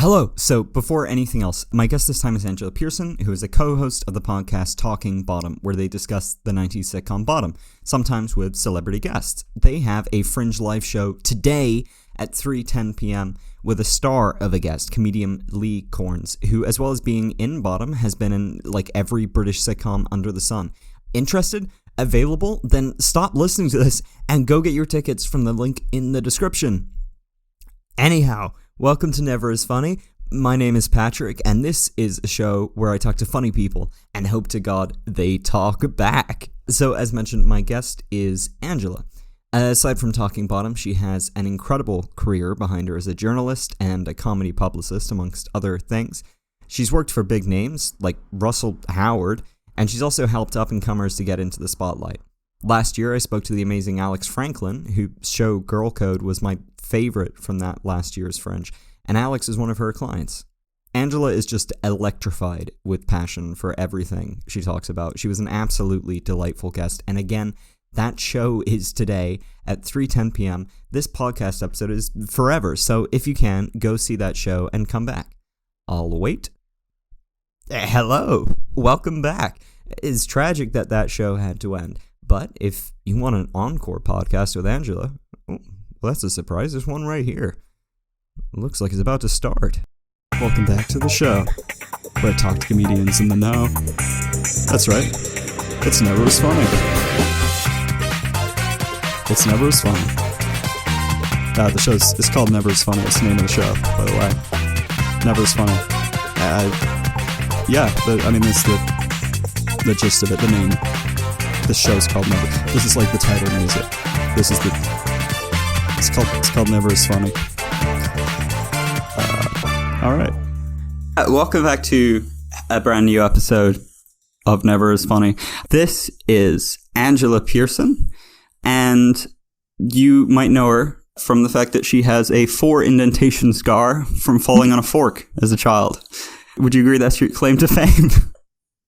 Hello. So before anything else, my guest this time is Angela Pearson, who is a co-host of the podcast Talking Bottom, where they discuss the 90s sitcom Bottom, sometimes with celebrity guests. They have a Fringe live show today at 3:10 p.m. with a star of a guest, comedian Lee Corns, who, as well as being in Bottom, has been in like every British sitcom under the sun. Interested? Available? Then stop listening to this and go get your tickets from the link in the description. Anyhow, welcome to Never As Funny. My name is Patrick, and this is a show where I talk to funny people and hope to God they talk back. So, as mentioned, my guest is Angela. Aside from Talking Bottom, she has an incredible career behind her as a journalist and a comedy publicist, amongst other things. She's worked for big names like Russell Howard, and she's also helped up-and-comers to get into the spotlight. Last year, I spoke to the amazing Alex Franklin, whose show Girl Code was my favorite from that last year's Fringe, and Alex is one of her clients. Angela is just electrified with passion for everything she talks about. She was an absolutely delightful guest, and again, that show is today at 3:10 p.m. This podcast episode is forever, so if you can, go see that show and come back. I'll wait. Hello, welcome back. It's tragic that that show had to end, but if you want an encore podcast with Angela, well, that's a surprise. There's one right here. It looks like it's about to start. Welcome back to the show, where I talk to comedians in the know. That's right. It's Never As Funny. It's Never As Funny. The show's it's called Never As Funny. It's the name of the show, by the way. Never As Funny. It's the gist of it. The name. The show's called Never. This is like the title music. This is It's called Never As Funny. All right. Welcome back to a brand new episode of Never As Funny. This is Angela Pearson, and you might know her from the fact that she has a 4 indentation scar from falling on a fork as a child. Would you agree that's your claim to fame?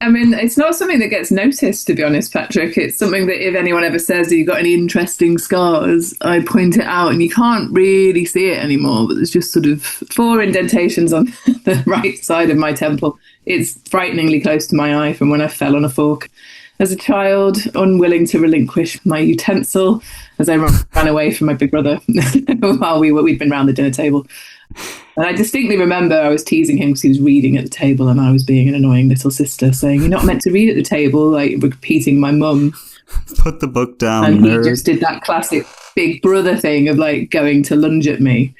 I mean, it's not something that gets noticed, to be honest, Patrick. It's something that if anyone ever says that you've got any interesting scars, I point it out, and you can't really see it anymore, but there's just sort of 4 indentations on the right side of my temple. It's frighteningly close to my eye from when I fell on a fork as a child, unwilling to relinquish my utensil as I ran away from my big brother while we'd been round the dinner table. And I distinctly remember I was teasing him because he was reading at the table and I was being an annoying little sister, saying, "You're not meant to read at the table," like repeating my mum. Put the book down. And he just did that classic big brother thing of like going to lunge at me.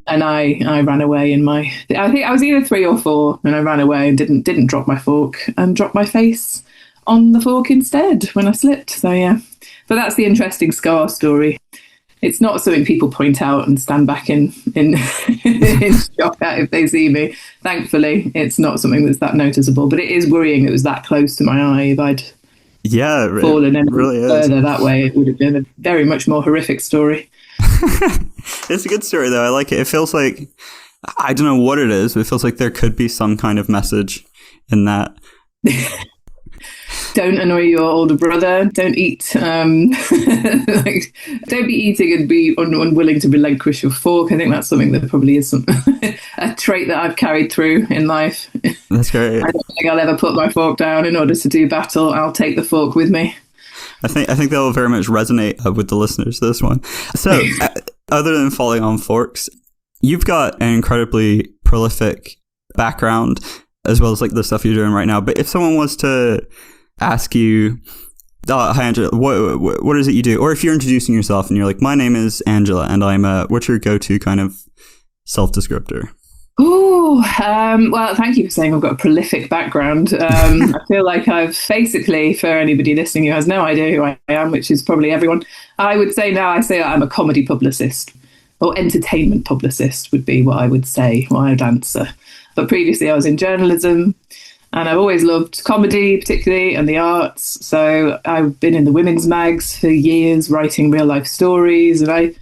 And I ran away I think I was either 3 or 4, and I ran away and didn't drop my fork and dropped my face on the fork instead when I slipped. So yeah, but that's the interesting scar story. It's not something people point out and stand back in shock at if they see me. Thankfully, it's not something that's that noticeable, but it is worrying it was that close to my eye. If I'd fallen any further that way, it would have been a very much more horrific story. It's a good story, though. I like it. It feels like, I don't know what it is, but it feels like there could be some kind of message in that. Don't annoy your older brother. Don't eat. Don't be eating and be unwilling to relinquish your fork. I think that's something that probably is a trait that I've carried through in life. That's great. I don't think I'll ever put my fork down in order to do battle. I'll take the fork with me. I think they'll very much resonate with the listeners to this one. So, other than falling on forks, you've got an incredibly prolific background, as well as like the stuff you're doing right now. But if someone was to ask you, "Hi Angela, what is it you do?" Or if you're introducing yourself and you're like, "My name is Angela, and I'm what's your go-to kind of self-descriptor?" Oh, well, thank you for saying I've got a prolific background. I feel like I've basically, for anybody listening who has no idea who I am, which is probably everyone, I would say now I say I'm a comedy publicist, or entertainment publicist would be what I would say, what I would answer. But previously I was in journalism, and I've always loved comedy, particularly, and the arts. So I've been in the women's mags for years, writing real life stories. And I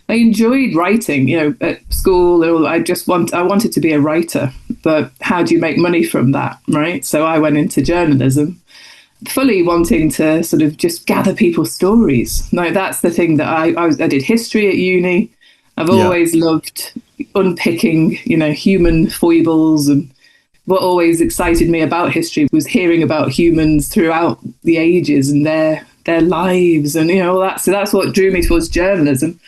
enjoyed writing, at school. I wanted to be a writer. But how do you make money from that, right? So I went into journalism, fully wanting to sort of just gather people's stories. Now, that's the thing that I did history at uni. I've always loved unpicking, human foibles, and what always excited me about history was hearing about humans throughout the ages and their lives and all that. So that's what drew me towards journalism.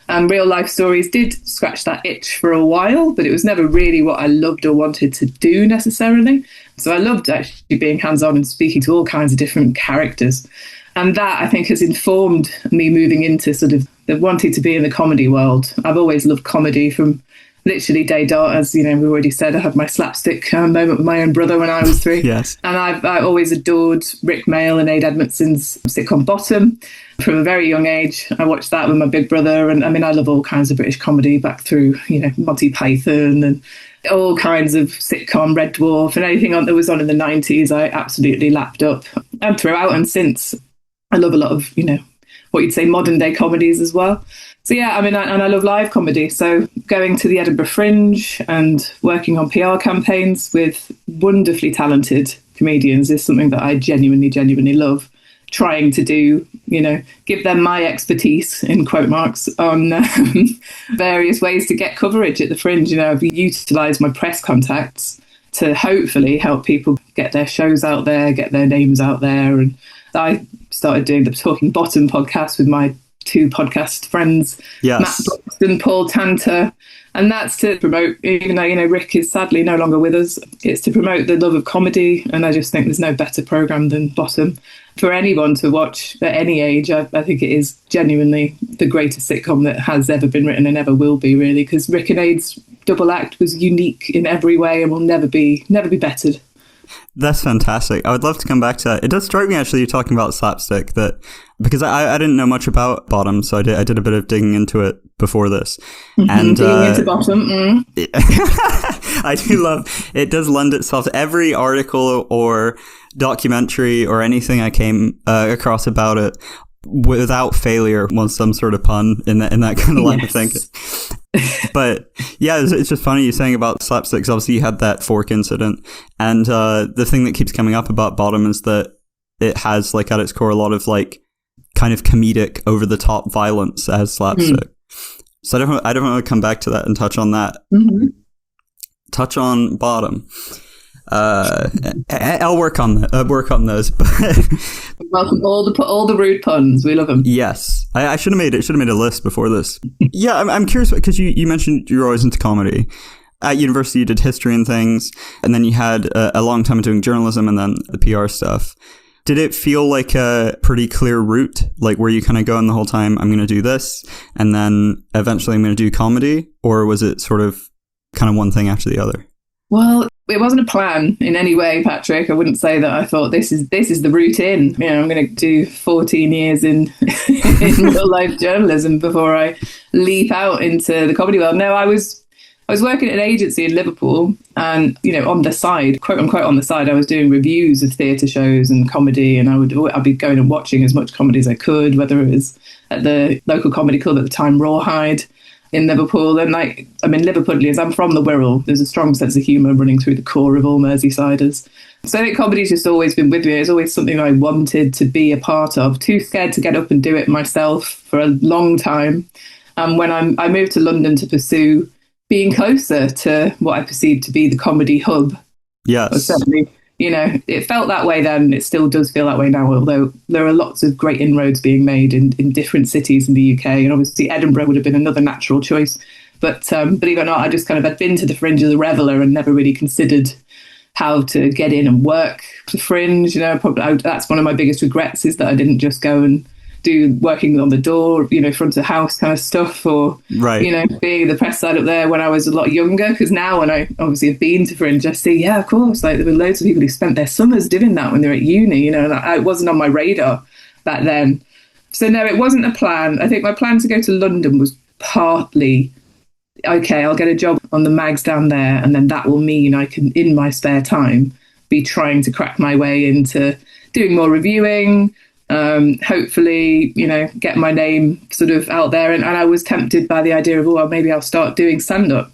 And real life stories did scratch that itch for a while, but it was never really what I loved or wanted to do necessarily. So I loved actually being hands-on and speaking to all kinds of different characters. And that, I think, has informed me moving into sort of the wanting to be in the comedy world. I've always loved comedy from literally day dot. As we already said, I had my slapstick moment with my own brother when I was 3. Yes. And I always adored Rick Mayall and Edmondson's sitcom Bottom. From a very young age, I watched that with my big brother. And I mean, I love all kinds of British comedy back through, Monty Python and all kinds of sitcom, Red Dwarf, and anything that was on in the 90s, I absolutely lapped up. And throughout and since, I love a lot of, what you'd say modern day comedies as well. So yeah, I mean, I love live comedy. So going to the Edinburgh Fringe and working on PR campaigns with wonderfully talented comedians is something that I genuinely love. Trying to do, give them my expertise, in quote marks, on various ways to get coverage at the Fringe. I've utilised my press contacts to hopefully help people get their shows out there, get their names out there. And I started doing the Talking Bottom podcast with my 2 podcast friends, yes. Matt Brooks and Paul Tanter. And that's to promote, even though, Rick is sadly no longer with us, it's to promote the love of comedy. And I just think there's no better programme than Bottom. For anyone to watch at any age, I think it is genuinely the greatest sitcom that has ever been written and ever will be, really, because Rick and Aid's double act was unique in every way and will never be bettered. That's fantastic. I would love to come back to that. It does strike me, actually, you're talking about slapstick, that because I didn't know much about Bottom, so I did a bit of digging into it before this. And digging into Bottom. I do love it. Does lend itself to every article or documentary or anything I came across about it, without failure, was some sort of pun in that kind of line of thinking. But yeah, it's just funny you saying about slapsticks. Obviously, you had that fork incident, and the thing that keeps coming up about Bottom is that it has, like, at its core, a lot of, like, kind of comedic, over the top violence as slapstick. So I don't want to come back to that and touch on that. Mm-hmm. Touch on Bottom. I'll work on those. But welcome all the rude puns. We love them. Yes, I should have made a list before this. Yeah, I'm curious because you mentioned you're always into comedy. At university, you did history and things, and then you had a long time doing journalism and then the PR stuff. Did it feel like a pretty clear route, like where you kind of go in the whole time, I'm going to do this, and then eventually I'm going to do comedy, or was it sort of kind of one thing after the other? Well, it wasn't a plan in any way, Patrick. I wouldn't say that I thought this is the route in. I'm going to do 14 years in real life journalism before I leap out into the comedy world. No, I was working at an agency in Liverpool, and on the side, quote unquote on the side, I was doing reviews of theatre shows and comedy, and I'd be going and watching as much comedy as I could, whether it was at the local comedy club at the time, Rawhide, in Liverpool. And Liverpudlians, I'm from the Wirral. There's a strong sense of humour running through the core of all Merseysiders. So I think comedy's just always been with me. It's always something I wanted to be a part of. Too scared to get up and do it myself for a long time. When I moved to London to pursue being closer to what I perceived to be the comedy hub. Yes. Certainly, it felt that way then. It still does feel that way now, although there are lots of great inroads being made in different cities in the UK. And obviously Edinburgh would have been another natural choice. But believe it or not, I just had been to the Fringe as a reveller and never really considered how to get in and work the Fringe. Probably that's one of my biggest regrets, is that I didn't just go and do working on the door, front of house kind of stuff, or, right. Being the press side up there when I was a lot younger. Because now when I obviously have been to Fringe, I see, yeah, of course, like there were loads of people who spent their summers doing that when they were at uni, and it wasn't on my radar back then. So no, it wasn't a plan. I think my plan to go to London was partly, okay, I'll get a job on the mags down there, and then that will mean I can, in my spare time, be trying to crack my way into doing more reviewing, hopefully, get my name sort of out there. And I was tempted by the idea of, maybe I'll start doing stand-up.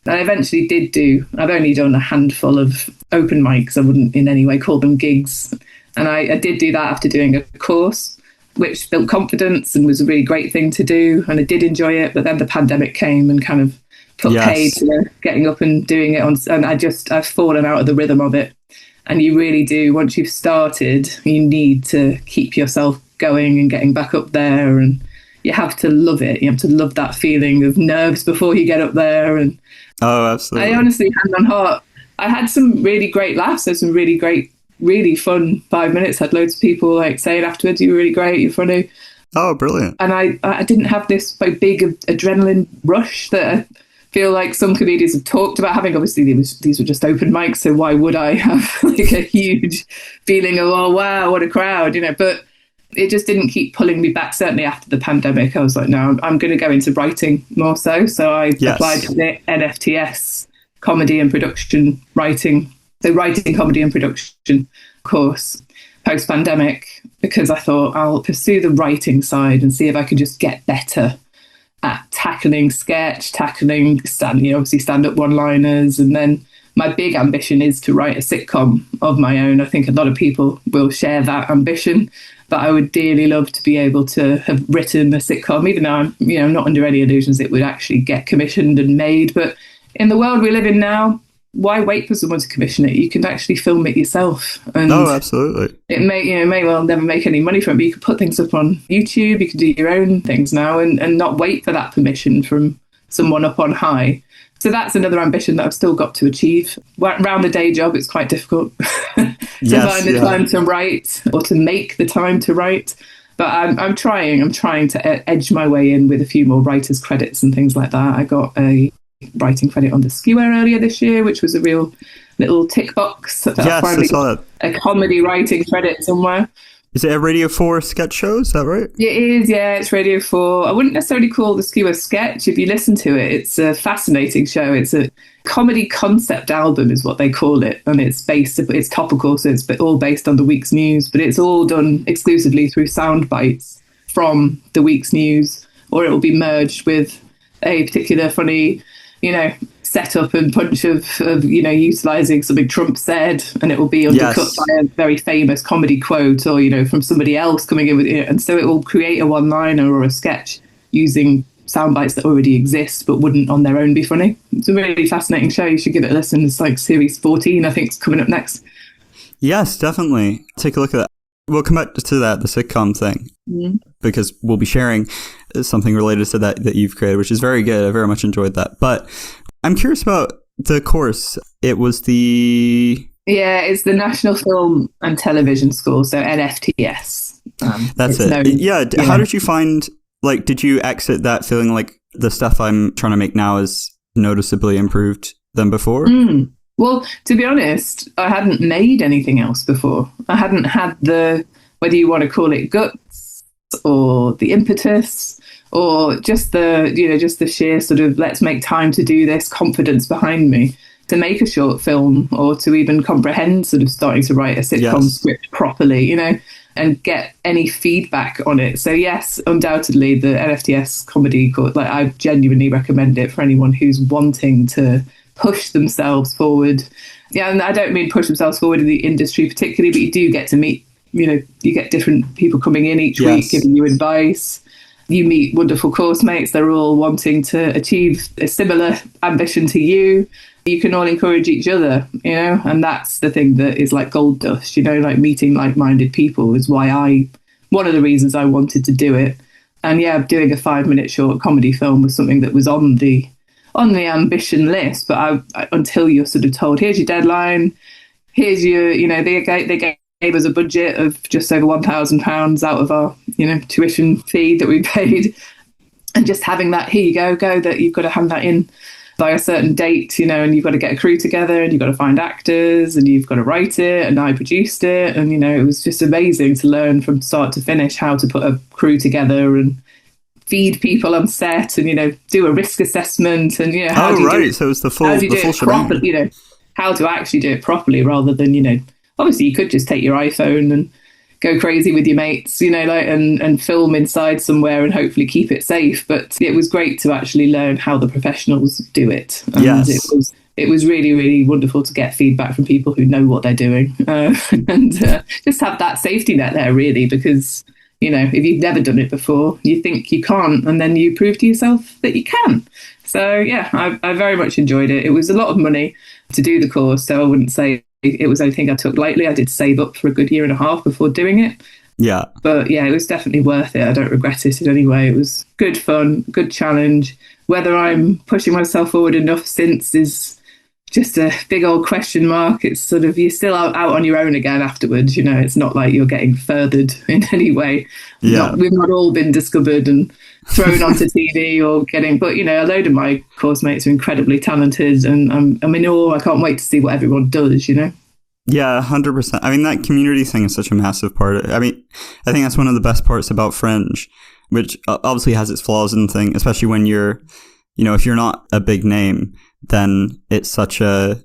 And I eventually did I've only done a handful of open mics. I wouldn't in any way call them gigs. And I did do that after doing a course. which built confidence and was a really great thing to do. And I did enjoy it. But then the pandemic came and kind of put paid to getting up and doing it and I've fallen out of the rhythm of it. And you really do, once you've started, you need to keep yourself going and getting back up there, and you have to love it. You have to love that feeling of nerves before you get up there. And oh, absolutely. I honestly, hand on heart, I had some really great laughs. There's some really great, really fun 5 minutes. Had loads of people like saying afterwards, "You were really great, you're funny." Oh, brilliant. And I didn't have this like big adrenaline rush that I feel like some comedians have talked about having. Obviously, these were just open mics, so why would I have like a huge feeling of, oh, wow, what a crowd, But it just didn't keep pulling me back. Certainly after the pandemic, I was like, no, I'm going to go into writing more so. So I applied to the NFTS comedy and production writing, the writing, comedy and production course post-pandemic, because I thought I'll pursue the writing side and see if I could just get better at tackling sketch, obviously stand-up one-liners. And then my big ambition is to write a sitcom of my own. I think a lot of people will share that ambition, but I would dearly love to be able to have written a sitcom, even though I'm not under any illusions it would actually get commissioned and made. But in the world we live in now, why wait for someone to commission it? You can actually film it yourself. And no, absolutely. It may well never make any money from it, but you can put things up on YouTube, you can do your own things now and not wait for that permission from someone up on high. So that's another ambition that I've still got to achieve. Around the day job, it's quite difficult to find the time to write or to make the time to write. But I'm trying to edge my way in with a few more writers' credits and things like that. I got a writing credit on the Skewer earlier this year, which was a real little tick box. Yes, I saw that. A comedy writing credit somewhere. Is it a Radio 4 sketch show? Is that right? It is, yeah. It's Radio 4. I wouldn't necessarily call the Skewer sketch. If you listen to it, it's a fascinating show. It's a comedy concept album is what they call it. And it's topical, so it's all based on the week's news, but it's all done exclusively through sound bites from the week's news, or it will be merged with a particular funny setup and punch of utilising something Trump said, and it will be undercut by a very famous comedy quote or, from somebody else coming in with it. And so it will create a one-liner or a sketch using sound bites that already exist but wouldn't on their own be funny. It's a really fascinating show. You should give it a listen. It's like series 14, I think, is coming up next. Yes, definitely. Take a look at that. We'll come back to that, the sitcom thing, because we'll be sharing something related to that you've created, which is very good. I very much enjoyed that. But I'm curious about the course. It was it's the National Film and Television School, so NFTS. That's it. How did you find, did you exit that feeling like the stuff I'm trying to make now is noticeably improved than before? Well, to be honest, I hadn't made anything else before. I hadn't had whether you want to call it guts or the impetus or just the sheer sort of let's make time to do this confidence behind me to make a short film or to even comprehend sort of starting to write a sitcom script properly, and get any feedback on it. So yes, undoubtedly the NFTS comedy course, I genuinely recommend it for anyone who's wanting to push themselves forward. Yeah, and I don't mean push themselves forward in the industry particularly, but you do get to meet, you get different people coming in each week giving you advice. You meet wonderful course mates. They're all wanting to achieve a similar ambition to you. You can all encourage each other, and that's the thing that is like gold dust, meeting like-minded people is one of the reasons I wanted to do it. And doing a 5-minute short comedy film was something that was on the ambition list, but until you're sort of told, here's your deadline, here's your, they gave us a budget of just over £1,000 out of our, tuition fee that we paid, and just having that, here you go, that you've got to hand that in by a certain date, and you've got to get a crew together, and you've got to find actors, and you've got to write it, and I produced it, and, it was just amazing to learn from start to finish how to put a crew together and feed people on set and, do a risk assessment and, how do you do it? So it's the full properly, how to actually do it properly rather than, obviously you could just take your iPhone and go crazy with your mates, and film inside somewhere and hopefully keep it safe. But it was great to actually learn how the professionals do it. And it was really, really wonderful to get feedback from people who know what they're doing and just have that safety net there, really, because You know, if you've never done it before, you think you can't, and then you prove to yourself that you can. So yeah, I very much enjoyed it. It was a lot of money to do the course, so I wouldn't say it was anything I took lightly. I did save up for a good year and a half before doing it. Yeah. But yeah, it was definitely worth it. I don't regret it in any way. It was good fun, good challenge. Whether I'm pushing myself forward enough since is just a big old question mark. It's sort of, you're still out on your own again afterwards. You know, it's not like you're getting furthered in any way. Yeah. We've not all been discovered and thrown onto TV or getting, but you know, a load of my course mates are incredibly talented, and I'm in awe. I can't wait to see what everyone does, you know. Yeah, 100%. I mean, that community thing is such a massive part. I mean, I think that's one of the best parts about Fringe, which obviously has its flaws and thing, especially when you're, you know, if you're not a big name, then it's such a,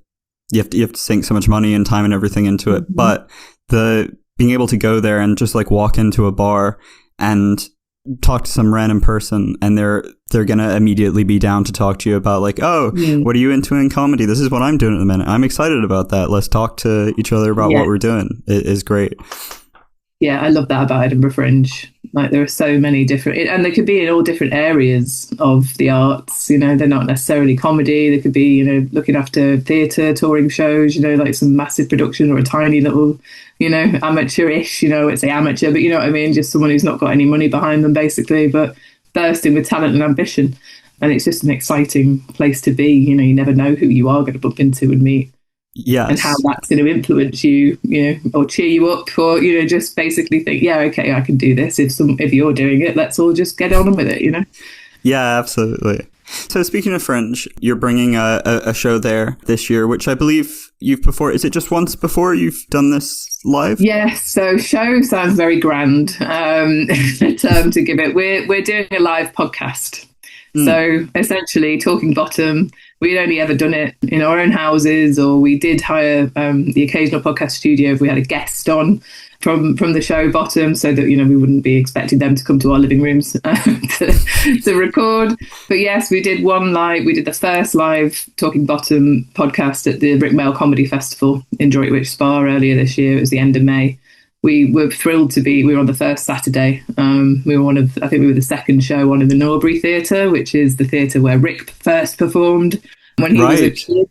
you have to sink so much money and time and everything into it. Mm-hmm. But the being able to go there and just like walk into a bar and talk to some random person, and they're gonna immediately be down to talk to you about like, oh, what are you into in comedy? This is what I'm doing at the minute. I'm excited about that. Let's talk to each other about what we're doing. It is great. Yeah, I love that about Edinburgh Fringe. Like, there are so many different, and they could be in all different areas of the arts. You know, they're not necessarily comedy. They could be, you know, looking after theatre, touring shows, you know, like some massive production, or a tiny little, you know, amateurish, you know, it's a amateur, but you know what I mean? Just someone who's not got any money behind them, basically, but bursting with talent and ambition. And it's just an exciting place to be. You know, you never know who you are going to bump into and meet. Yes. And how that's going to influence you, you know, or cheer you up, or, you know, just basically think, yeah, okay, I can do this. If you're doing it, let's all just get on with it, you know? Yeah, absolutely. So speaking of Fringe, you're bringing a show there this year, which I believe you've before. Is it just once before you've done this live? Yes. So show sounds very grand term to give it. We're doing a live podcast. So essentially, Talking Bottom, we'd only ever done it in our own houses, or we did hire the occasional podcast studio if we had a guest on from the show Bottom, so that, you know, we wouldn't be expecting them to come to our living rooms to record. But yes, we did the first live Talking Bottom podcast at the Mayall Comedy Festival in Droitwich Spa earlier this year. It was the end of May. We were thrilled to be. We were on the first Saturday. We were I think we were the second show on in the Norbury Theatre, which is the theatre where Rick first performed when he was a kid.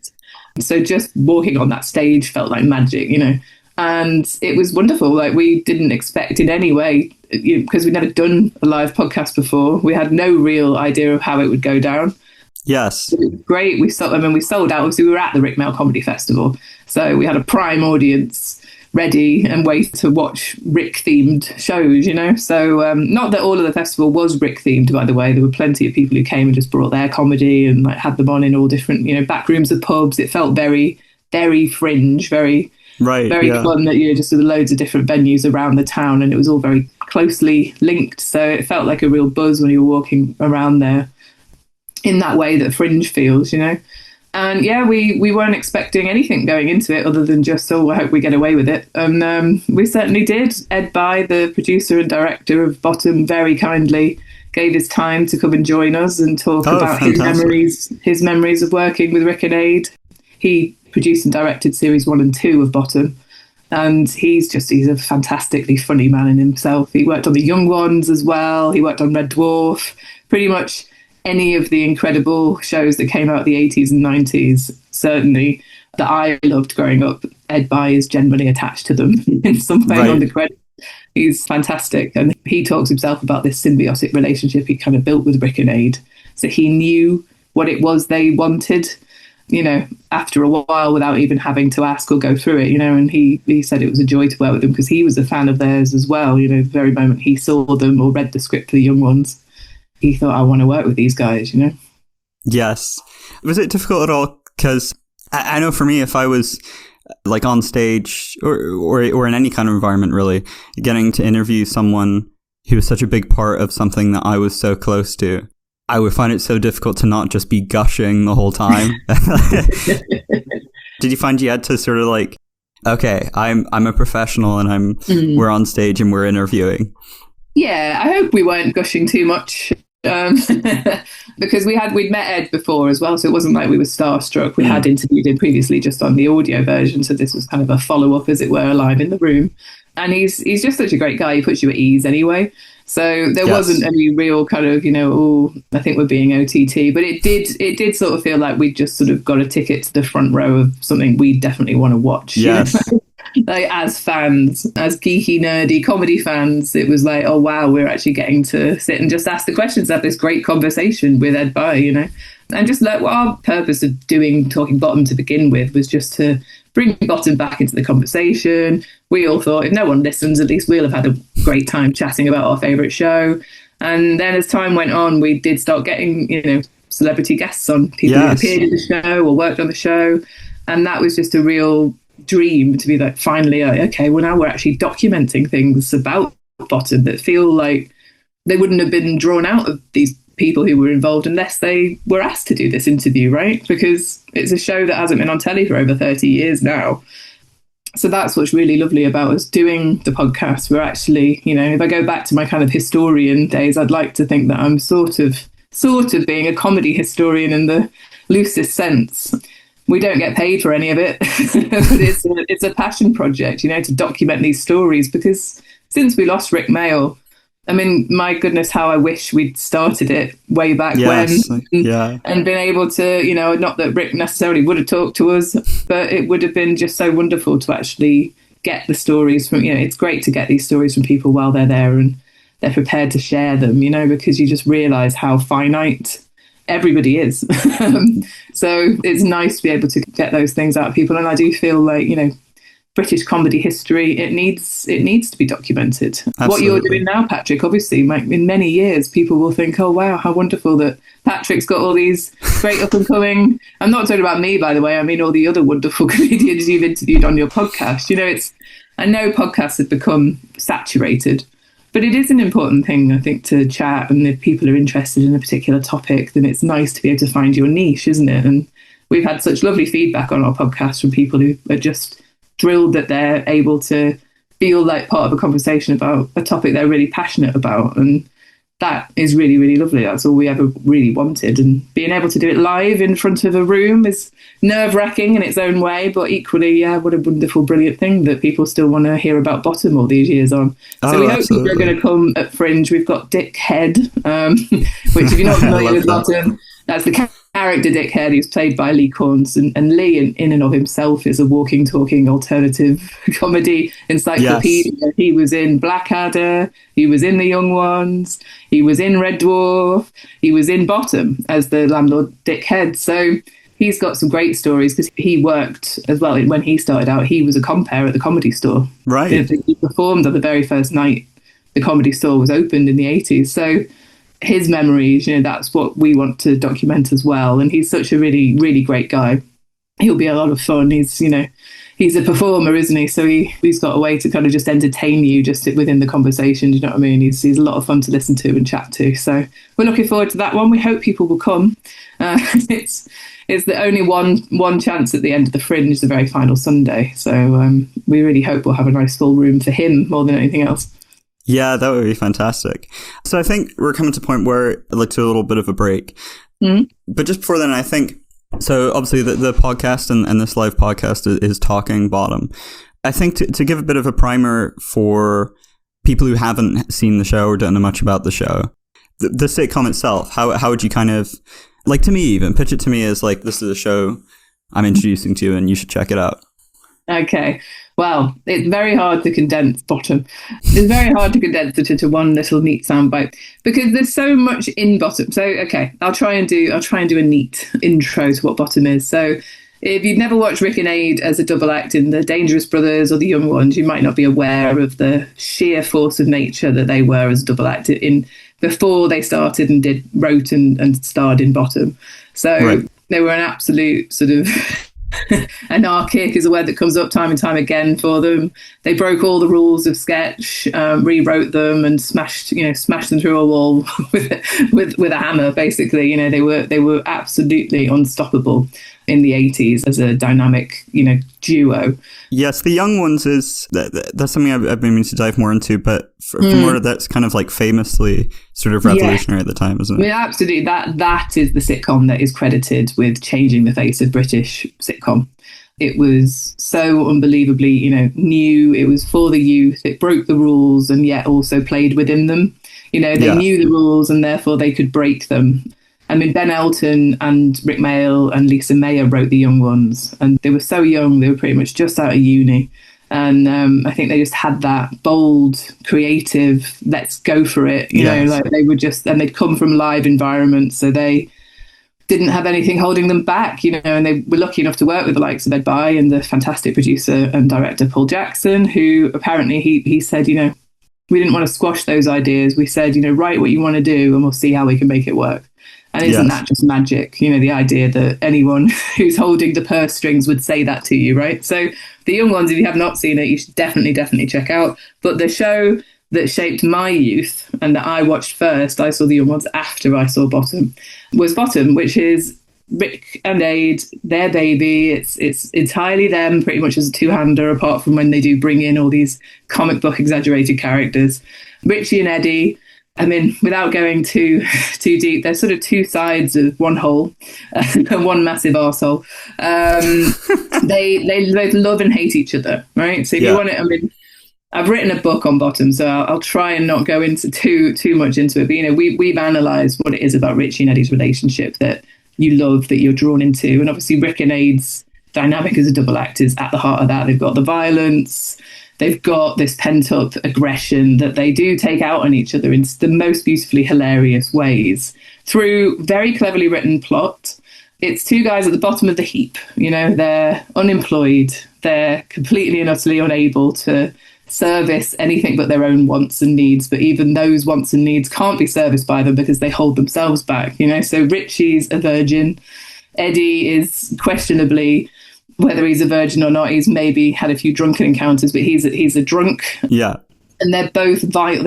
So just walking on that stage felt like magic, you know. And it was wonderful. Like, we didn't expect in any way, because we'd never done a live podcast before. We had no real idea of how it would go down. Yes. It was great. We sold out. Obviously, we were at the Mayall Comedy Festival, so we had a prime audience ready and wait to watch Rick-themed shows, you know. So not that all of the festival was Rick-themed, by the way. There were plenty of people who came and just brought their comedy and like had them on in all different, you know, back rooms of pubs. It felt very, very Fringe, very fun. That, you know, just with loads of different venues around the town, and it was all very closely linked. So it felt like a real buzz when you were walking around there, in that way that Fringe feels, you know. And yeah, we weren't expecting anything going into it other than just, I hope we get away with it. And we certainly did. Ed Bye, the producer and director of Bottom, very kindly gave his time to come and join us and talk about his memories of working with Rick and Aid. He produced and directed series 1 and 2 of Bottom. And he's a fantastically funny man in himself. He worked on The Young Ones as well. He worked on Red Dwarf. Pretty much any of the incredible shows that came out of the 80s and 90s, certainly, that I loved growing up, Ed Bye is generally attached to them in some way on the credits. He's fantastic. And he talks himself about this symbiotic relationship he kind of built with Rick and Aid. So he knew what it was they wanted, you know, after a while, without even having to ask or go through it, you know. And he said it was a joy to work with them because he was a fan of theirs as well. You know, the very moment he saw them or read the script for The Young Ones, he thought, I want to work with these guys, you know? Yes. Was it difficult at all? Because I know for me, if I was like on stage or in any kind of environment, really, getting to interview someone who was such a big part of something that I was so close to, I would find it so difficult to not just be gushing the whole time. Did you find you had to sort of like, okay, I'm a professional and we're on stage and we're interviewing? Yeah, I hope we weren't gushing too much. Because we'd met Ed before as well, so it wasn't like we were starstruck. We had interviewed him previously just on the audio version, so this was kind of a follow-up, as it were, live in the room. And he's just such a great guy. He puts you at ease anyway. So there wasn't any real kind of, I think we're being OTT, but it did sort of feel like we just sort of got a ticket to the front row of something we definitely want to watch. Yes. Like as fans, as geeky, nerdy comedy fans, it was like, oh wow, we're actually getting to sit and just ask the questions, have this great conversation with Ed Bye, and just like what our purpose of doing Talking Bottom to begin with was just to bring Bottom back into the conversation. We all thought if no one listens, at least we'll have had a great time chatting about our favourite show. And then as time went on, we did start getting, celebrity guests on, people who appeared in the show or worked on the show. And that was just a real dream to be like, finally, okay, well, now we're actually documenting things about Bottom that feel like they wouldn't have been drawn out of these people who were involved unless they were asked to do this interview, right? Because it's a show that hasn't been on telly for over 30 years now. So that's what's really lovely about us doing the podcast. We're actually, if I go back to my kind of historian days, I'd like to think that I'm sort of being a comedy historian in the loosest sense. We don't get paid for any of it, but it's a passion project, to document these stories, because since we lost Rick Mayall, I mean, my goodness, how I wish we'd started it way back when and been able to, not that Rick necessarily would have talked to us, but it would have been just so wonderful to actually get the stories from, it's great to get these stories from people while they're there and they're prepared to share them, because you just realise how finite everybody is. So it's nice to be able to get those things out of people. And I do feel like, British comedy history, it needs to be documented. Absolutely. What you're doing now, Patrick, obviously, in many years, people will think, oh, wow, how wonderful that Patrick's got all these great up and coming. I'm not talking about me, by the way. I mean, all the other wonderful comedians you've interviewed on your podcast. I know podcasts have become saturated, but it is an important thing, I think, to chat. And if people are interested in a particular topic, then it's nice to be able to find your niche, isn't it? And we've had such lovely feedback on our podcast from people who are just thrilled that they're able to feel like part of a conversation about a topic they're really passionate about. And that is really, really lovely. That's all we ever really wanted. And being able to do it live in front of a room is nerve-wracking in its own way, but equally, what a wonderful, brilliant thing that people still want to hear about Bottom all these years on. So we hope people are going to come at Fringe. We've got Dick Head, which, if you're not familiar with Bottom, that's the character Dick Head, who's played by Lee Corns, and Lee in and of himself is a walking, talking alternative comedy encyclopedia. Yes. He was in Blackadder, he was in The Young Ones, he was in Red Dwarf, he was in Bottom as the landlord Dick Head. So he's got some great stories, because he worked as well. When he started out, he was a compere at the Comedy Store. Right. He performed on the very first night the Comedy Store was opened in the 80s. So his memories, that's what we want to document as well. And he's such a really, really great guy. He'll be a lot of fun. He's a performer, isn't he? So he's got a way to kind of just entertain you just within the conversation. Do you know what I mean? He's a lot of fun to listen to and chat to. So we're looking forward to that one. We hope people will come. It's the only one chance at the end of the Fringe, the very final Sunday. So we really hope we'll have a nice full room for him more than anything else. Yeah, that would be fantastic. So I think we're coming to a point where I'd like to do a little bit of a break. Mm-hmm. But just before then, I think, so obviously the podcast and this live podcast is Talking Bottom. I think to give a bit of a primer for people who haven't seen the show or don't know much about the show, the sitcom itself, how would you kind of, like, to me even, pitch it to me as like, this is a show I'm introducing to you and you should check it out. Okay. Well, it's very hard to condense Bottom. It's very hard to condense it into one little neat soundbite, because there's so much in Bottom. So, okay, I'll try and do a neat intro to what Bottom is. So, if you've never watched Rick and Aid as a double act in The Dangerous Brothers or The Young Ones, you might not be aware of the sheer force of nature that they were as a double act in before they started and wrote and starred in Bottom. So right. They were an absolute sort of anarchic is a word that comes up time and time again for them. They broke all the rules of sketch, rewrote them, and smashed them through a wall with a hammer. Basically, they were absolutely unstoppable in the 80s as a dynamic, duo. Yes, The Young Ones that's something I've been meaning to dive more into, but for more that's kind of like famously sort of revolutionary at the time, isn't it? I mean, absolutely. That is the sitcom that is credited with changing the face of British sitcom. It was so unbelievably, new. It was for the youth. It broke the rules and yet also played within them. They knew the rules and therefore they could break them. I mean, Ben Elton and Rick Mayall and Lisa Mayer wrote the young ones, and they were so young, they were pretty much just out of uni. And I think they just had that bold, creative, let's go for it. Like they were just, and they'd come from live environments, so they didn't have anything holding them back, and they were lucky enough to work with the likes of Ed Bye and the fantastic producer and director Paul Jackson, who apparently he said, we didn't want to squash those ideas. We said, write what you want to do and we'll see how we can make it work. And isn't that just magic? The idea that anyone who's holding the purse strings would say that to you, right? So the young ones, if you have not seen it, you should definitely check out. But the show that shaped my youth and that I watched first, I saw the young ones after I saw Bottom, was Bottom, which is Rick and Ade, their baby. It's entirely them, pretty much as a two-hander, apart from when they do bring in all these comic book exaggerated characters. Richie and Eddie, I mean, without going too deep, they're sort of two sides of one whole, and one massive arsehole. They both love and hate each other, right? So if you want it, I mean, I've written a book on Bottom, so I'll try and not go into too much into it. But we've analysed what it is about Richie and Eddie's relationship that you love, that you're drawn into, and obviously Rick and Ade's dynamic as a double act is at the heart of that. They've got the violence. They've got this pent-up aggression that they do take out on each other in the most beautifully hilarious ways through very cleverly written plot. It's two guys at the bottom of the heap. They're unemployed. They're completely and utterly unable to service anything but their own wants and needs. But even those wants and needs can't be serviced by them because they hold themselves back. So Richie's a virgin. Eddie is questionably, whether he's a virgin or not, he's maybe had a few drunken encounters, but he's a drunk. Yeah. And they're both vile.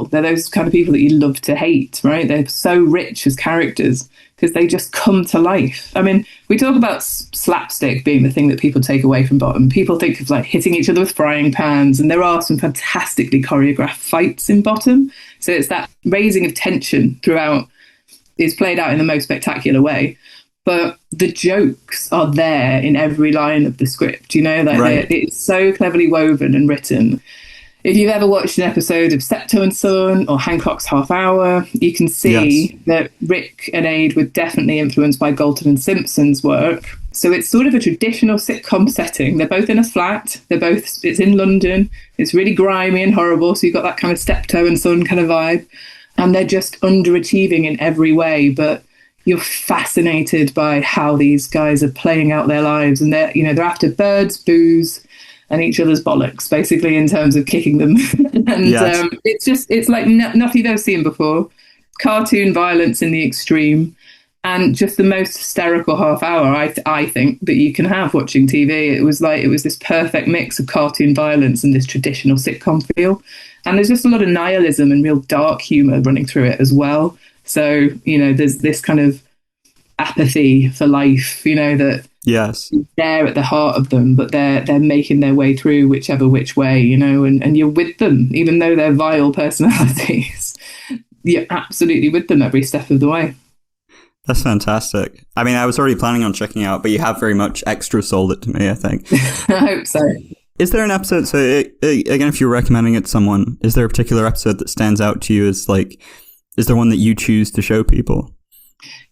They're those kind of people that you love to hate, right? They're so rich as characters because they just come to life. I mean, we talk about slapstick being the thing that people take away from Bottom. People think of like hitting each other with frying pans, and there are some fantastically choreographed fights in Bottom. So it's that raising of tension throughout is played out in the most spectacular way. But the jokes are there in every line of the script, right. It's so cleverly woven and written. If you've ever watched an episode of Septo and Son or Hancock's Half Hour, you can see that Rick and Ade were definitely influenced by Galton and Simpson's work. So it's sort of a traditional sitcom setting. They're both in a flat. It's in London. It's really grimy and horrible. So you've got that kind of Steptoe and Son kind of vibe. And they're just underachieving in every way. But you're fascinated by how these guys are playing out their lives, and they're after birds, booze, and each other's bollocks, basically, in terms of kicking them. And it's like nothing they've seen before. Cartoon violence in the extreme, and just the most hysterical half hour I think that you can have watching TV. It was this perfect mix of cartoon violence and this traditional sitcom feel, and there's just a lot of nihilism and real dark humour running through it as well. So, there's this kind of apathy for life, that is there at the heart of them, but they're making their way through which way, and you're with them, even though they're vile personalities. You're absolutely with them every step of the way. That's fantastic. I mean, I was already planning on checking out, but you have very much extra sold it to me, I think. I hope so. Is there an episode, so again, if you're recommending it to someone, is there a particular episode that stands out to you as like, is there one that you choose to show people?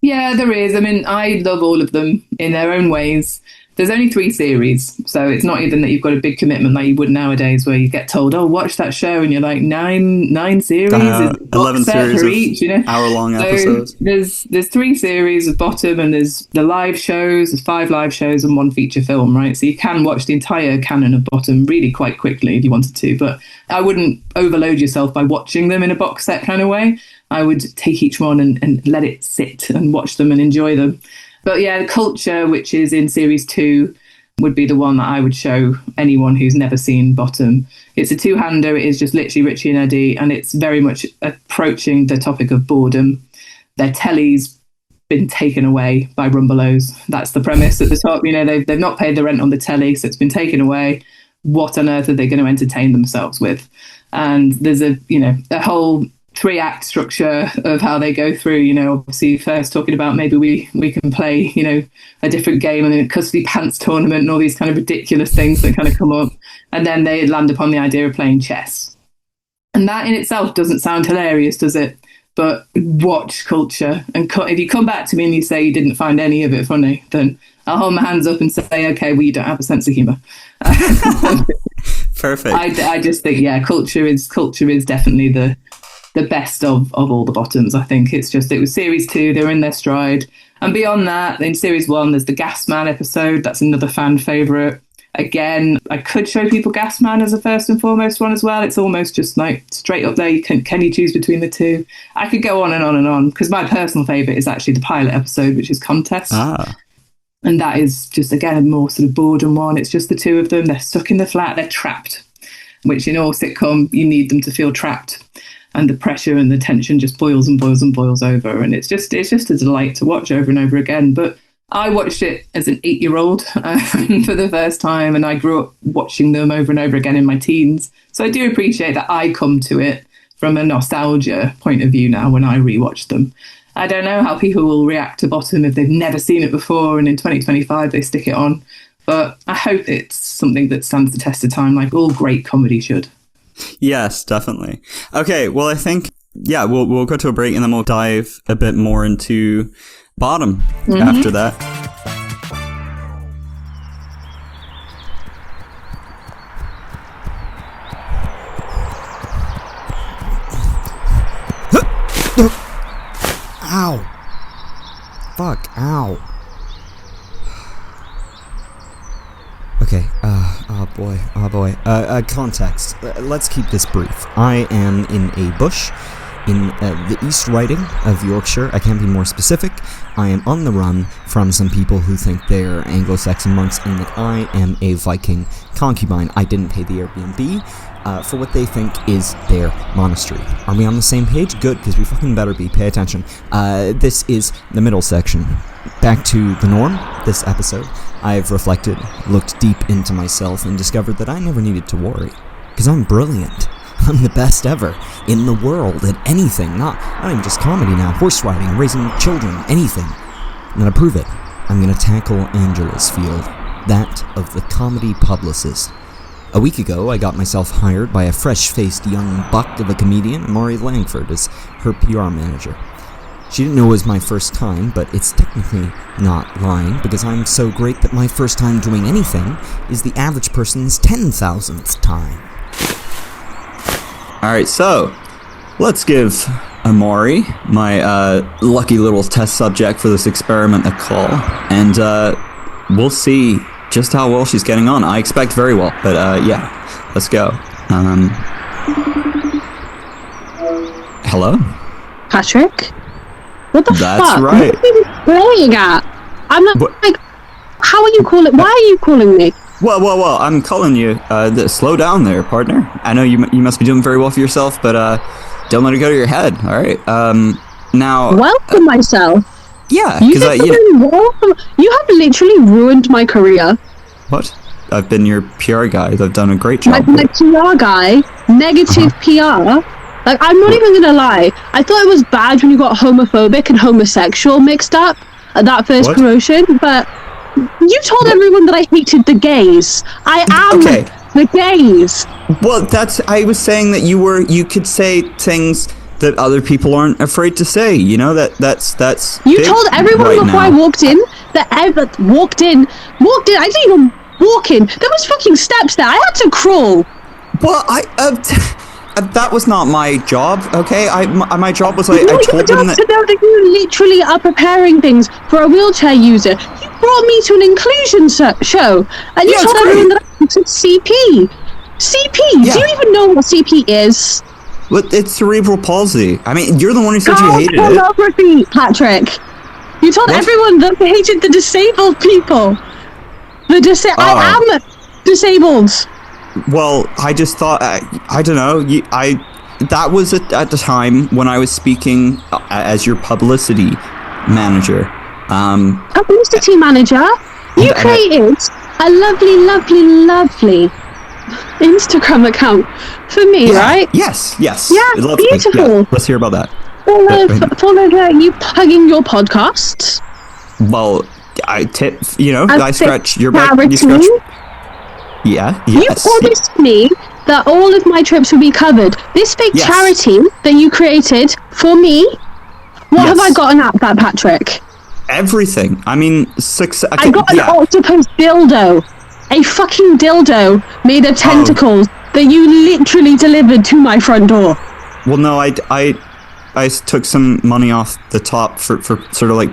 Yeah, there is. I mean, I love all of them in their own ways. There's only 3 series, so it's not even that you've got a big commitment like you would nowadays, where you get told, "Oh, watch that show," and you're like, nine series, 11 series for each, hour-long episodes. There's 3 series of Bottom, and there's the live shows. There's 5 live shows and 1 feature film, right? So you can watch the entire canon of Bottom really quite quickly if you wanted to, but I wouldn't overload yourself by watching them in a box set kind of way. I would take each one and let it sit and watch them and enjoy them. But yeah, the Culture, which is in series 2, would be the one that I would show anyone who's never seen Bottom. It's a two-hander. It is just literally Richie and Eddie, and it's very much approaching the topic of boredom. Their telly's been taken away by Rumbelows. That's the premise at the top. They've not paid the rent on the telly, so it's been taken away. What on earth are they going to entertain themselves with? And there's a whole 3-act structure of how they go through. Obviously first talking about maybe we can play, a different game, and then custody pants tournament and all these kind of ridiculous things that kind of come up. And then they land upon the idea of playing chess. And that in itself doesn't sound hilarious, does it? But watch culture. And if you come back to me and you say you didn't find any of it funny, then I'll hold my hands up and say, okay, well, you don't have a sense of humour. Perfect. I just think, culture is definitely the best of all the bottoms. I think it was series 2, they were in their stride. And beyond that, in series 1, there's the Gas Man episode. That's another fan favourite. Again, I could show people Gas Man as a first and foremost one as well. It's almost just like straight up there. Can you choose between the two? I could go on and on and on, because my personal favourite is actually the pilot episode, which is Contest. And that is just, again, a more sort of boredom one. It's just the two of them. They're stuck in the flat. They're trapped, which in all sitcom, you need them to feel trapped. And the pressure and the tension just boils and boils and boils over. And it's just a delight to watch over and over again. But I watched it as an 8-year-old for the first time, and I grew up watching them over and over again in my teens. So I do appreciate that I come to it from a nostalgia point of view now when I rewatch them. I don't know how people will react to Bottom if they've never seen it before, and in 2025 they stick it on. But I hope it's something that stands the test of time, like all great comedy should. Yes, definitely. Okay, well, I think, we'll go to a break and then we'll dive a bit more into Bottom after that. Ow. Fuck, ow. Okay, oh boy. Context. Let's keep this brief. I am in a bush in the East Riding of Yorkshire. I can't be more specific. I am on the run from some people who think they're Anglo-Saxon monks and that I am a Viking concubine. I didn't pay the Airbnb for what they think is their monastery. Are we on the same page? Good, because we fucking better be. Pay attention. This is the middle section. Back to the norm, this episode. I've reflected, looked deep into myself, and discovered that I never needed to worry. Because I'm brilliant. I'm the best ever in the world at anything, not even just comedy now, horse riding, raising children, anything. I'm gonna prove it. I'm gonna tackle Angela's field, that of the comedy publicist. A week ago, I got myself hired by a fresh-faced young buck of a comedian, Maury Langford, as her PR manager. She didn't know it was my first time, but it's technically not lying, because I'm so great that my first time doing anything is the average person's 10,000th time. Alright, so let's give Amori, my lucky little test subject for this experiment, a call, and we'll see just how well she's getting on. I expect very well, but let's go. Hello? Patrick? What the fuck? That's right. What are you playing at? I'm not, how are you calling? Why are you calling me? Well, I'm calling you. Slow down there, partner. I know you must be doing very well for yourself, but don't let it go to your head, all right? Now... Welcome myself. Yeah, because you have literally ruined my career. What? I've been your PR guy. I've done a great job. My PR guy? Negative PR? Like, I'm not even gonna lie. I thought it was bad when you got homophobic and homosexual mixed up at that first promotion, but you told everyone that I hated the gays. I am the gays. Well, I was saying that you could say things that other people aren't afraid to say. You know, that's You told everyone right before now. I walked in that walked in. I didn't even walk in. There was fucking steps there. I had to crawl. Well, that was not my job, okay? My job was I told them that... to know that you literally are preparing things for a wheelchair user. You brought me to an inclusion show, and you told everyone that I wanted CP. CP? Yeah. Do you even know what CP is? Well, it's cerebral palsy. I mean, you're the one who said you hated it. Pornography, Patrick. You told everyone that they hated the disabled people. I am disabled. Well, I just thought, I don't know, that was at the time when I was speaking as your publicity manager. Publicity manager? You created a lovely Instagram account for me, right? Yes. Yeah, Lovely. beautiful. Yeah, let's hear about that. Full of you plugging your podcasts. Well, I tip. As I scratch your back. back. You scratch. Yeah. You Yes. promised me that all of my trips would be covered. This big charity that you created for me. What have I gotten out of that, Patrick? Everything. I mean, success. I got an octopus dildo. A fucking dildo made of tentacles that you literally delivered to my front door. Well, no, I took some money off the top for sort of like...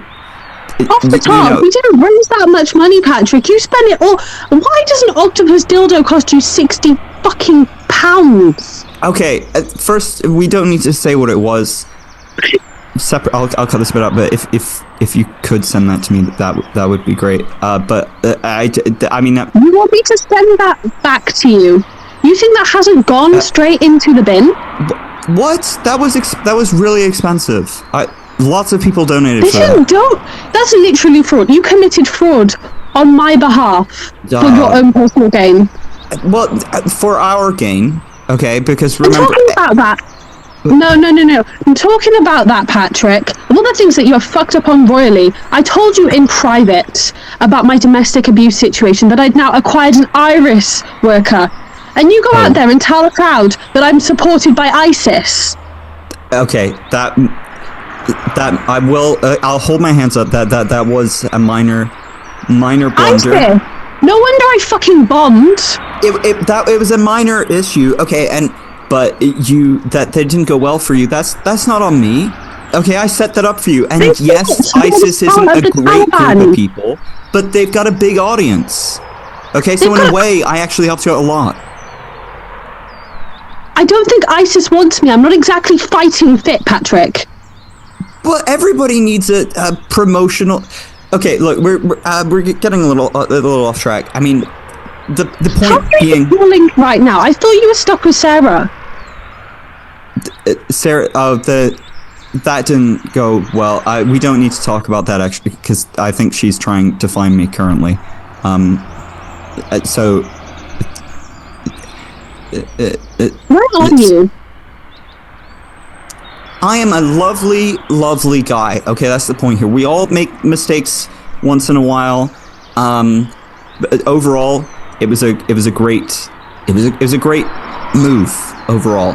Off the top? We didn't raise that much money, Patrick. You spent it all... Why does an octopus dildo cost you 60 fucking pounds? Okay, first, we don't need to say what it was. Separate. I'll cut this bit out, but if you could send that to me, that would be great. But I mean, you want me to send that back to you? You think that hasn't gone straight into the bin? What? That was really expensive. Lots of people donated for that. That's literally fraud. You committed fraud on my behalf for your own personal gain. Well, for our gain, okay? Because remember, I'm talking about that. No. I'm talking about that, Patrick. One of the things that you have fucked up on royally, I told you in private about my domestic abuse situation, that I'd now acquired an iris worker. And you go out there and tell a crowd that I'm supported by ISIS. Okay, that I will. I'll hold my hands up. That was a minor blunder. ISIS? No wonder I fucking bombed. It was a minor issue. Okay, but that didn't go well for you. That's not on me. Okay, I set that up for you. And yes, ISIS isn't a great group of people, but they've got a big audience. Okay, so in a way, I actually helped you out a lot. I don't think ISIS wants me. I'm not exactly fighting fit, Patrick. Well, everybody needs a promotional... Okay, look, we're getting a little off track. I mean, the point being... You're linked right now. I thought you were stuck with Sarah. Sarah, that didn't go well. We don't need to talk about that, actually, because I think she's trying to find me currently. So... Where are you? I am a lovely, lovely guy. Okay, that's the point here. We all make mistakes once in a while. But overall, it was a great move overall.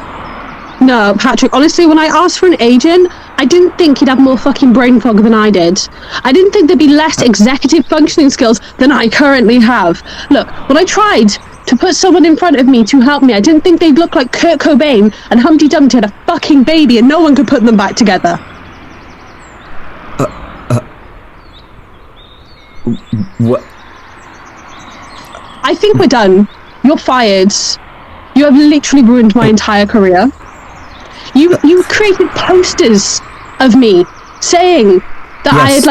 No, Patrick, honestly, when I asked for an agent, I didn't think he'd have more fucking brain fog than I did. I didn't think there'd be less executive functioning skills than I currently have. Look, when I tried to put someone in front of me to help me, I didn't think they'd look like Kurt Cobain and Humpty Dumpty had a fucking baby and no one could put them back together. What? I think we're done. You're fired. You have literally ruined my entire career. You created posters of me saying that I had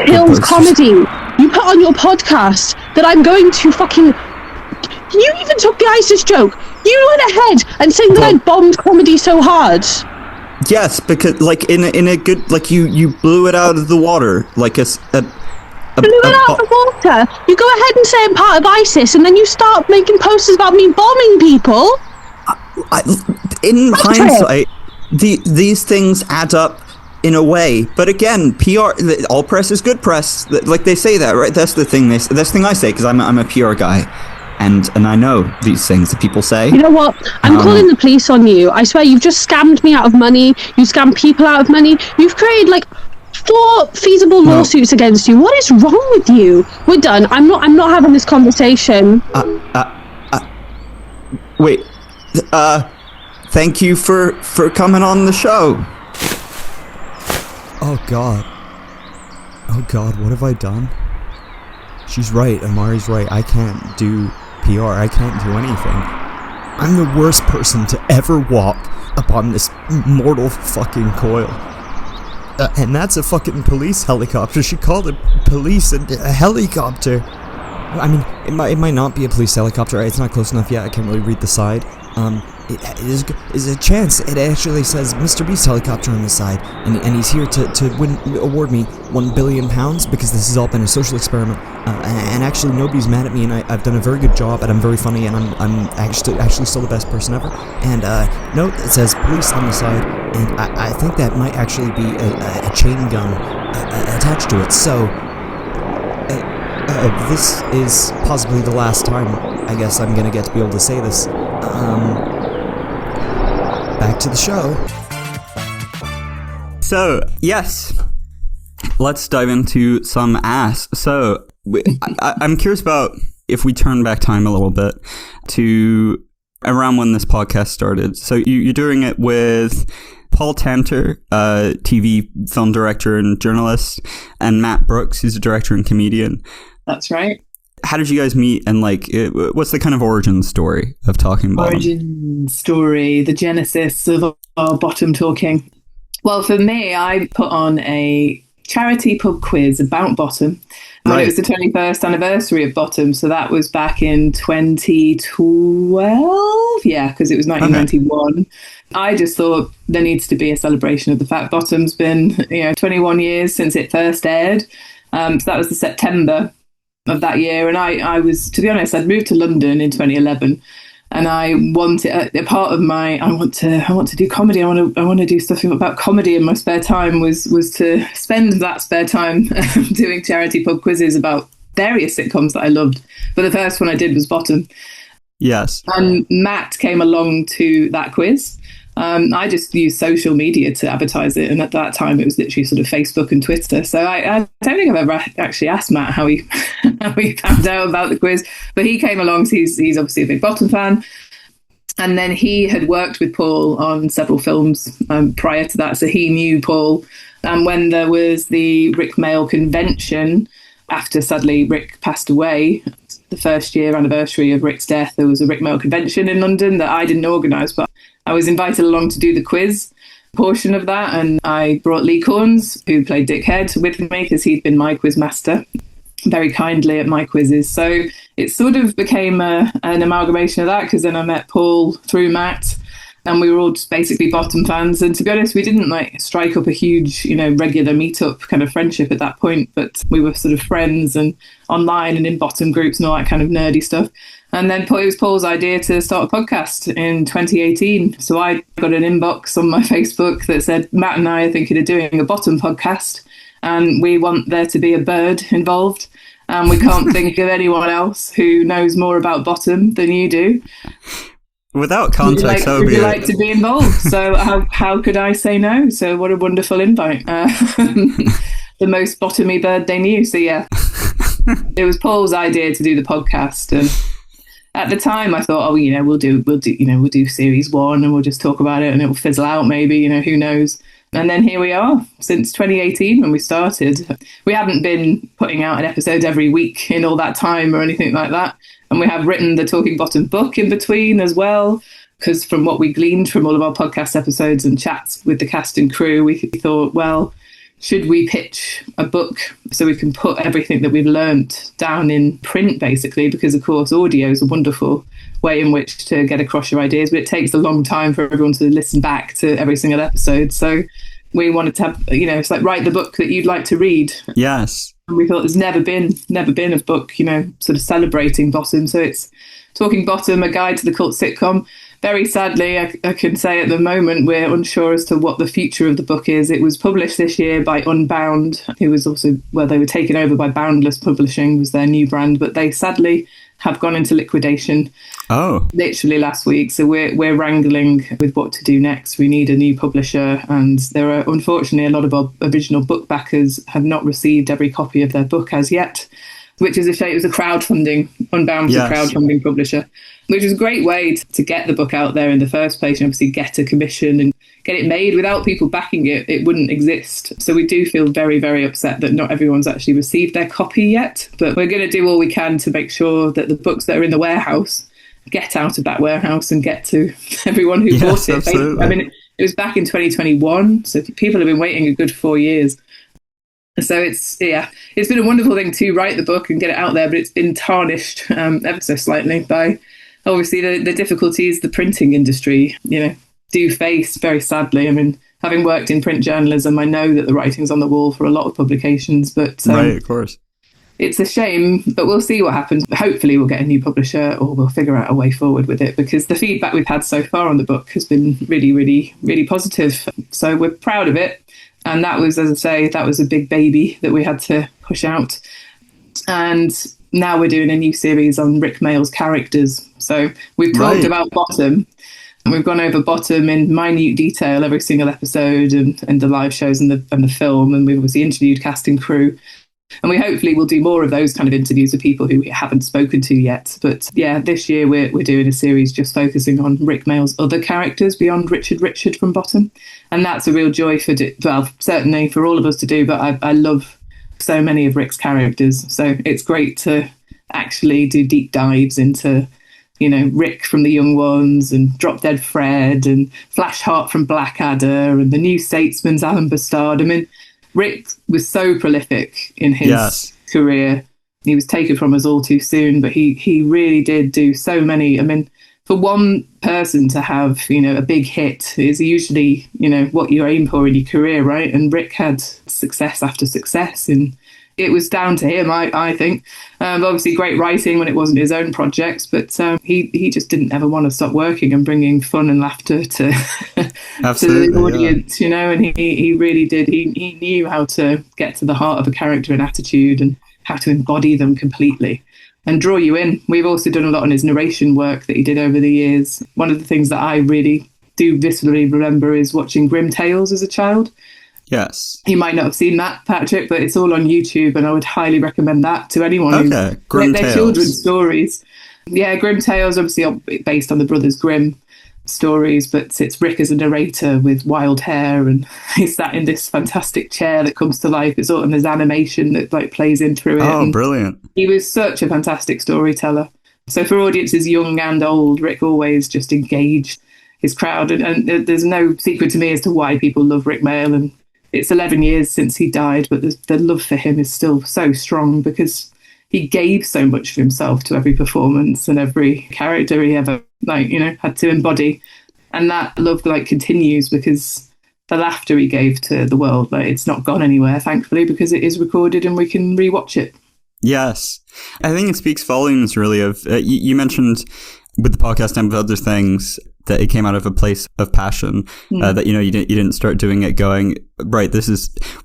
killed comedy. You put on your podcast that I'm going to fucking... You even took the ISIS joke. You went ahead and saying that I bombed comedy so hard. Yes, because in a good you blew it out of the water like a blew it out of the water. You go ahead and say I'm part of ISIS, and then you start making posters about me bombing people. In hindsight, these things add up in a way, but again, PR, all press is good press. Like they say that, right? That's the thing. That's the thing I say because I'm a PR guy, and I know these things that people say. You know what? I'm calling the police on you. I swear, you've just scammed me out of money. You scammed people out of money. You've created 4 feasible lawsuits against you. What is wrong with you? We're done. I'm not having this conversation. Wait. Thank you for coming on the show. Oh God, what have I done? She's right, Amari's right. I can't do PR. I can't do anything. I'm the worst person to ever walk upon this mortal fucking coil. And that's a fucking police helicopter. She called it police and a helicopter. I mean, it might not be a police helicopter. It's not close enough yet. I can't really read the side. It is a chance. It actually says Mr. Beast helicopter on the side, and he's here to award me £1 billion because this has all been a social experiment. and actually nobody's mad at me, and I've done a very good job, and I'm very funny, and I'm actually still the best person ever. And note that says police on the side, and I think that might actually be a chain gun attached to it. So this is possibly the last time I guess I'm gonna get to be able to say this. Back to the show. So, yes, let's dive into some ass. So, I'm curious about if we turn back time a little bit to around when this podcast started. So, you're doing it with Paul Tanter, TV film director and journalist, and Matt Brooks, who's a director and comedian. That's right. How did you guys meet, and what's the kind of origin story of Talking Bottom? Origin story, the genesis of our bottom talking. Well, for me, I put on a charity pub quiz about Bottom when it was the 21st anniversary of Bottom. So that was back in 2012. Yeah, because it was 1991. Okay. I just thought there needs to be a celebration of the fact Bottom's been 21 years since it first aired. So that was the September of that year. And I was, to be honest, I'd moved to London in 2011. And I wanted a part of my I want to do comedy. I want to do stuff about comedy in my spare time. Was to spend that spare time doing charity pub quizzes about various sitcoms that I loved. But the first one I did was Bottom. Yes. And Matt came along to that quiz. I just used social media to advertise it, and at that time it was literally sort of Facebook and Twitter. So I don't think I've ever actually asked Matt how he found out about the quiz, but he came along. So he's obviously a big Bottom fan, and then he had worked with Paul on several films prior to that, so he knew Paul. And when there was the Rick Mayall convention, after sadly Rick passed away, the first year anniversary of Rick's death, there was a Rick Mayall convention in London that I didn't organise, but I was invited along to do the quiz portion of that, and I brought Lee Corns, who played Dick Head, with me because he'd been my quiz master very kindly at my quizzes. So it sort of became an amalgamation of that, because then I met Paul through Matt, and we were all just basically Bottom fans. And to be honest, we didn't strike up a huge, regular meetup kind of friendship at that point, but we were sort of friends and online and in Bottom groups and all that kind of nerdy stuff. And then it was Paul's idea to start a podcast in 2018. So I got an inbox on my Facebook that said, Matt and I are thinking of doing a Bottom podcast, and we want there to be a bird involved. And we can't think of anyone else who knows more about Bottom than you do. Without context, would you like to be involved? So how could I say no? So what a wonderful invite. The most bottomy bird they knew. So yeah, it was Paul's idea to do the podcast. And at the time I thought, we'll do series 1 and we'll just talk about it and it will fizzle out maybe, who knows. And then here we are since 2018 when we started. We haven't been putting out an episode every week in all that time or anything like that. And we have written the Talking Bottom book in between as well, because from what we gleaned from all of our podcast episodes and chats with the cast and crew, we thought, well, should we pitch a book so we can put everything that we've learnt down in print, basically? Because, of course, audio is a wonderful way in which to get across your ideas, but it takes a long time for everyone to listen back to every single episode. So we wanted to have, it's like write the book that you'd like to read. Yes. And we thought there's never been a book, sort of celebrating Bottom. So it's Talking Bottom, a guide to the cult sitcom. Very sadly, I can say at the moment we're unsure as to what the future of the book is. It was published this year by Unbound, who was also, they were taken over by Boundless Publishing, was their new brand, but they sadly have gone into liquidation. Oh. Literally last week. So we're wrangling with what to do next. We need a new publisher, and there are unfortunately a lot of our original book backers have not received every copy of their book as yet, which is a shame. It was a crowdfunding, Unbound was a crowdfunding publisher, which is a great way to get the book out there in the first place, and obviously get a commission and get it made. Without people backing it, it wouldn't exist. So we do feel very, very upset that not everyone's actually received their copy yet, but we're going to do all we can to make sure that the books that are in the warehouse get out of that warehouse and get to everyone who bought it. Absolutely. I mean, it was back in 2021, so people have been waiting a good 4 years. So it's been a wonderful thing to write the book and get it out there, but it's been tarnished ever so slightly by obviously the difficulties the printing industry, do face very sadly. I mean, having worked in print journalism, I know that the writing's on the wall for a lot of publications, but right, of course. it's a shame, but we'll see what happens. Hopefully we'll get a new publisher, or we'll figure out a way forward with it, because the feedback we've had so far on the book has been really, really, really positive. So we're proud of it. And that was, as I say, that was a big baby that we had to push out. And now we're doing a new series on Rick Mayall's characters. So we've talked about Bottom, and we've gone over Bottom in minute detail every single episode, and the live shows and the film. And we've obviously interviewed cast and crew. And we hopefully will do more of those kind of interviews with people who we haven't spoken to yet. But yeah, this year we're doing a series just focusing on Rick Mayall's other characters beyond Richard from Bottom. And that's a real joy certainly for all of us to do. But I love so many of Rick's characters. So it's great to actually do deep dives into, Rick from The Young Ones, and Drop Dead Fred, and Flashheart from Blackadder, and the New Statesman's Alan Bastard. I mean, Rick was so prolific in his career. He was taken from us all too soon, but he really did do so many. I mean, for one person to have, a big hit is usually, what you aim for in your career, right? And Rick had success after success, and it was down to him, I think. Obviously, great writing when it wasn't his own projects, but he just didn't ever want to stop working and bringing fun and laughter to the audience, and he really did. He knew how to get to the heart of a character and attitude, and how to embody them completely and draw you in. We've also done a lot on his narration work that he did over the years. One of the things that I really do viscerally remember is watching Grim Tales as a child. Yes. You might not have seen that, Patrick, but it's all on YouTube, and I would highly recommend that to anyone who's Grim their Tales. children's stories. Yeah, Grim Tales, obviously based on the Brothers Grimm stories, but it's Rick as a narrator with wild hair, and he's sat in this fantastic chair that comes to life. It's all, and there's animation that plays in through it. Oh, brilliant. He was such a fantastic storyteller. So for audiences young and old, Rick always just engaged his crowd, and there's no secret to me as to why people love Rick Mayall. And it's 11 years since he died, but the love for him is still so strong, because he gave so much of himself to every performance and every character he ever had to embody. And that love continues, because the laughter he gave to the world, it's not gone anywhere, thankfully, because it is recorded and we can rewatch it. Yes. I think it speaks volumes, really, of you mentioned with the podcast and with other things that it came out of a place of passion, that, you didn't start doing it going, right,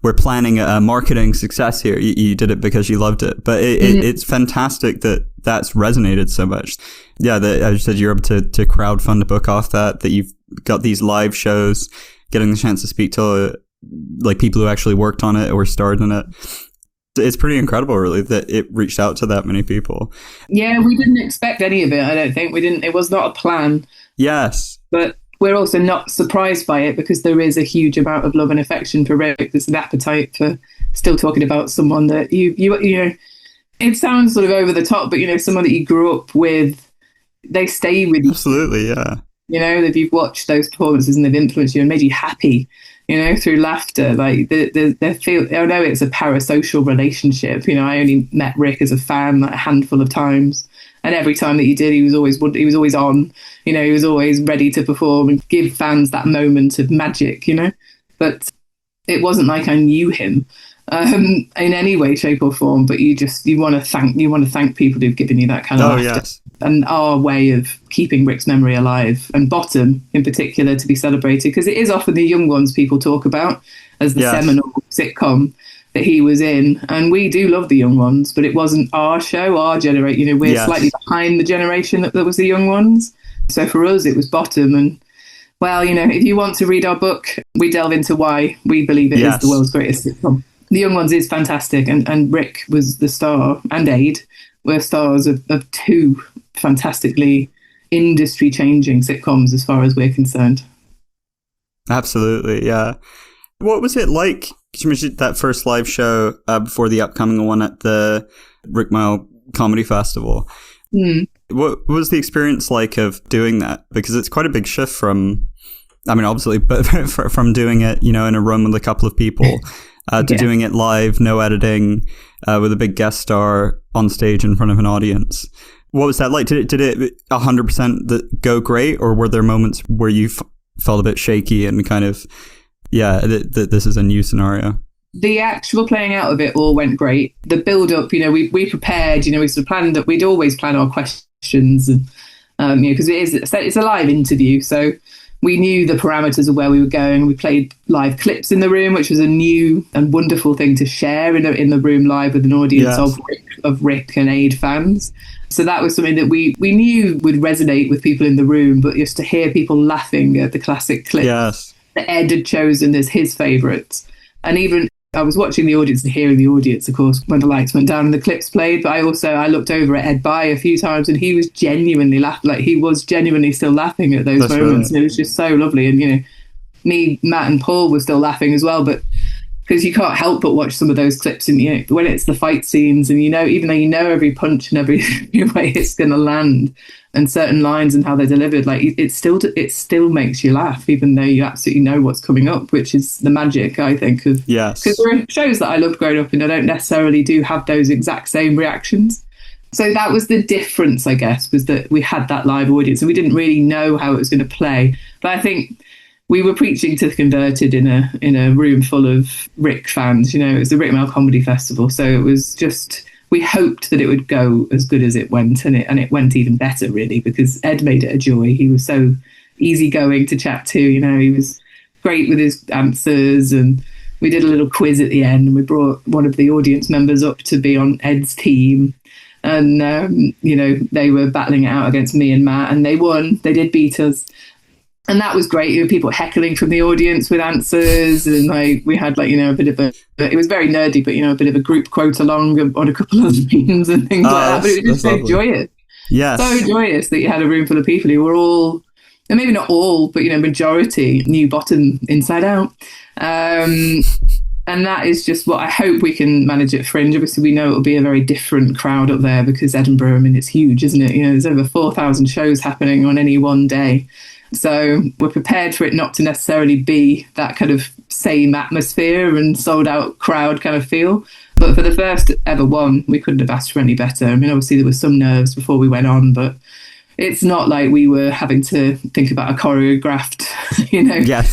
we're planning a marketing success here. You did it because you loved it. But it's fantastic that that's resonated so much. Yeah, as you said, you're able to crowdfund a book off that you've got these live shows, getting the chance to speak to people who actually worked on it or starred in it. It's pretty incredible, really, that it reached out to that many people. Yeah, we didn't expect any of it, I don't think. It was not a plan. Yes. But we're also not surprised by it, because there is a huge amount of love and affection for Rick. There's an appetite for still talking about someone that you it sounds sort of over the top, but, someone that you grew up with, they stay with you. Absolutely, yeah. If you've watched those performances and they've influenced you and made you happy, through laughter, I know it's a parasocial relationship. I only met Rick as a fan a handful of times, and every time that he did, he was always on. He was always ready to perform and give fans that moment of magic. But it wasn't like I knew him in any way, shape, or form. But you want to thank people who've given you that kind of laughter. Yes. And our way of keeping Rick's memory alive, and Bottom in particular, to be celebrated, because it is often The Young Ones people talk about as the seminal sitcom that he was in. And we do love The Young Ones, but it wasn't our show, our generation. We're slightly behind the generation that was The Young Ones. So for us, it was Bottom. And, well, if you want to read our book, we delve into why we believe it is the world's greatest sitcom. The Young Ones is fantastic, and Rick was the star, and Aid were stars of two fantastically industry-changing sitcoms as far as we're concerned. Absolutely, yeah. What was it like? You mentioned that first live show before the upcoming one at the Rick Mayall Comedy Festival. What was the experience like of doing that? Because it's quite a big shift from, obviously, but from doing it, in a room with a couple of people to doing it live, no editing, with a big guest star on stage in front of an audience. What was that like? Did it 100% go great, or were there moments where you felt a bit shaky and kind of, this is a new scenario? the actual playing out of it all went great. The build up, we prepared, we sort of planned that we'd always plan our questions, and because it's a live interview, so we knew the parameters of where we were going. We played live clips in the room, which was a new and wonderful thing to share in the room live with an audience of Rick and Aid fans. So that was something that we knew would resonate with people in the room, but just to hear people laughing at the classic clips that Ed had chosen as his favourites. And even I was watching the audience and hearing the audience, of course, when the lights went down and the clips played. But I looked over at Ed Bye a few times, and he was genuinely laughing. Like, he was genuinely still laughing at those moments. And it was just so lovely. And, me, Matt and Paul were still laughing as well. But because you can't help but watch some of those clips, and when it's the fight scenes, and even though every punch and every way it's going to land, and certain lines and how they're delivered, like it still makes you laugh, even though you absolutely know what's coming up, which is the magic, I think, of because there are shows that I loved growing up, and I don't necessarily do have those exact same reactions. So that was the difference, I guess, was that we had that live audience, and we didn't really know how it was going to play. But I think we were preaching to the converted in a room full of Rick fans. It was the Rick Mayall Comedy Festival, so it was just, we hoped that it would go as good as it went, and it went even better, really, because Ed made it a joy. He was so easygoing to chat to. He was great with his answers, and we did a little quiz at the end, and we brought one of the audience members up to be on Ed's team, and they were battling it out against me and Matt, and they won. They did beat us. And that was great. People heckling from the audience with answers, and we had a bit of it was very nerdy, but a bit of a group quote along on a couple of memes and things like that. But it was just so joyous. Yes. So joyous that you had a room full of people who were all, and maybe not all, but majority knew Bottom inside out. And that is just what I hope we can manage at Fringe. Obviously, we know it'll be a very different crowd up there because Edinburgh, it's huge, isn't it? There's over 4,000 shows happening on any one day. So we're prepared for it not to necessarily be that kind of same atmosphere and sold out crowd kind of feel. But for the first ever one, we couldn't have asked for any better. Obviously there was some nerves before we went on, but it's not like we were having to think about a choreographed,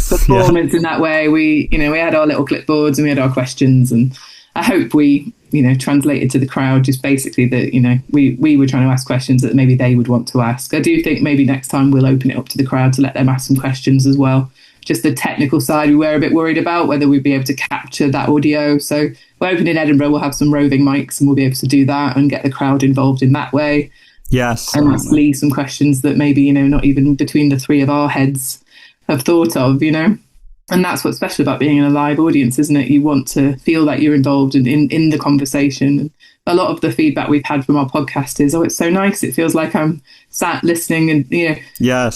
performance in that way. We had our little clipboards and we had our questions, and I hope we, translated to the crowd just basically that, we were trying to ask questions that maybe they would want to ask. I do think maybe next time we'll open it up to the crowd to let them ask some questions as well. Just the technical side we were a bit worried about, whether we'd be able to capture that audio. So we're opening in Edinburgh, we'll have some roving mics and we'll be able to do that and get the crowd involved in that way. Yes. And lastly, some questions that maybe, not even between the three of our heads have thought of, And that's what's special about being in a live audience, isn't it? You want to feel that you're involved in the conversation. And a lot of the feedback we've had from our podcast is, it's so nice. It feels like I'm sat listening and,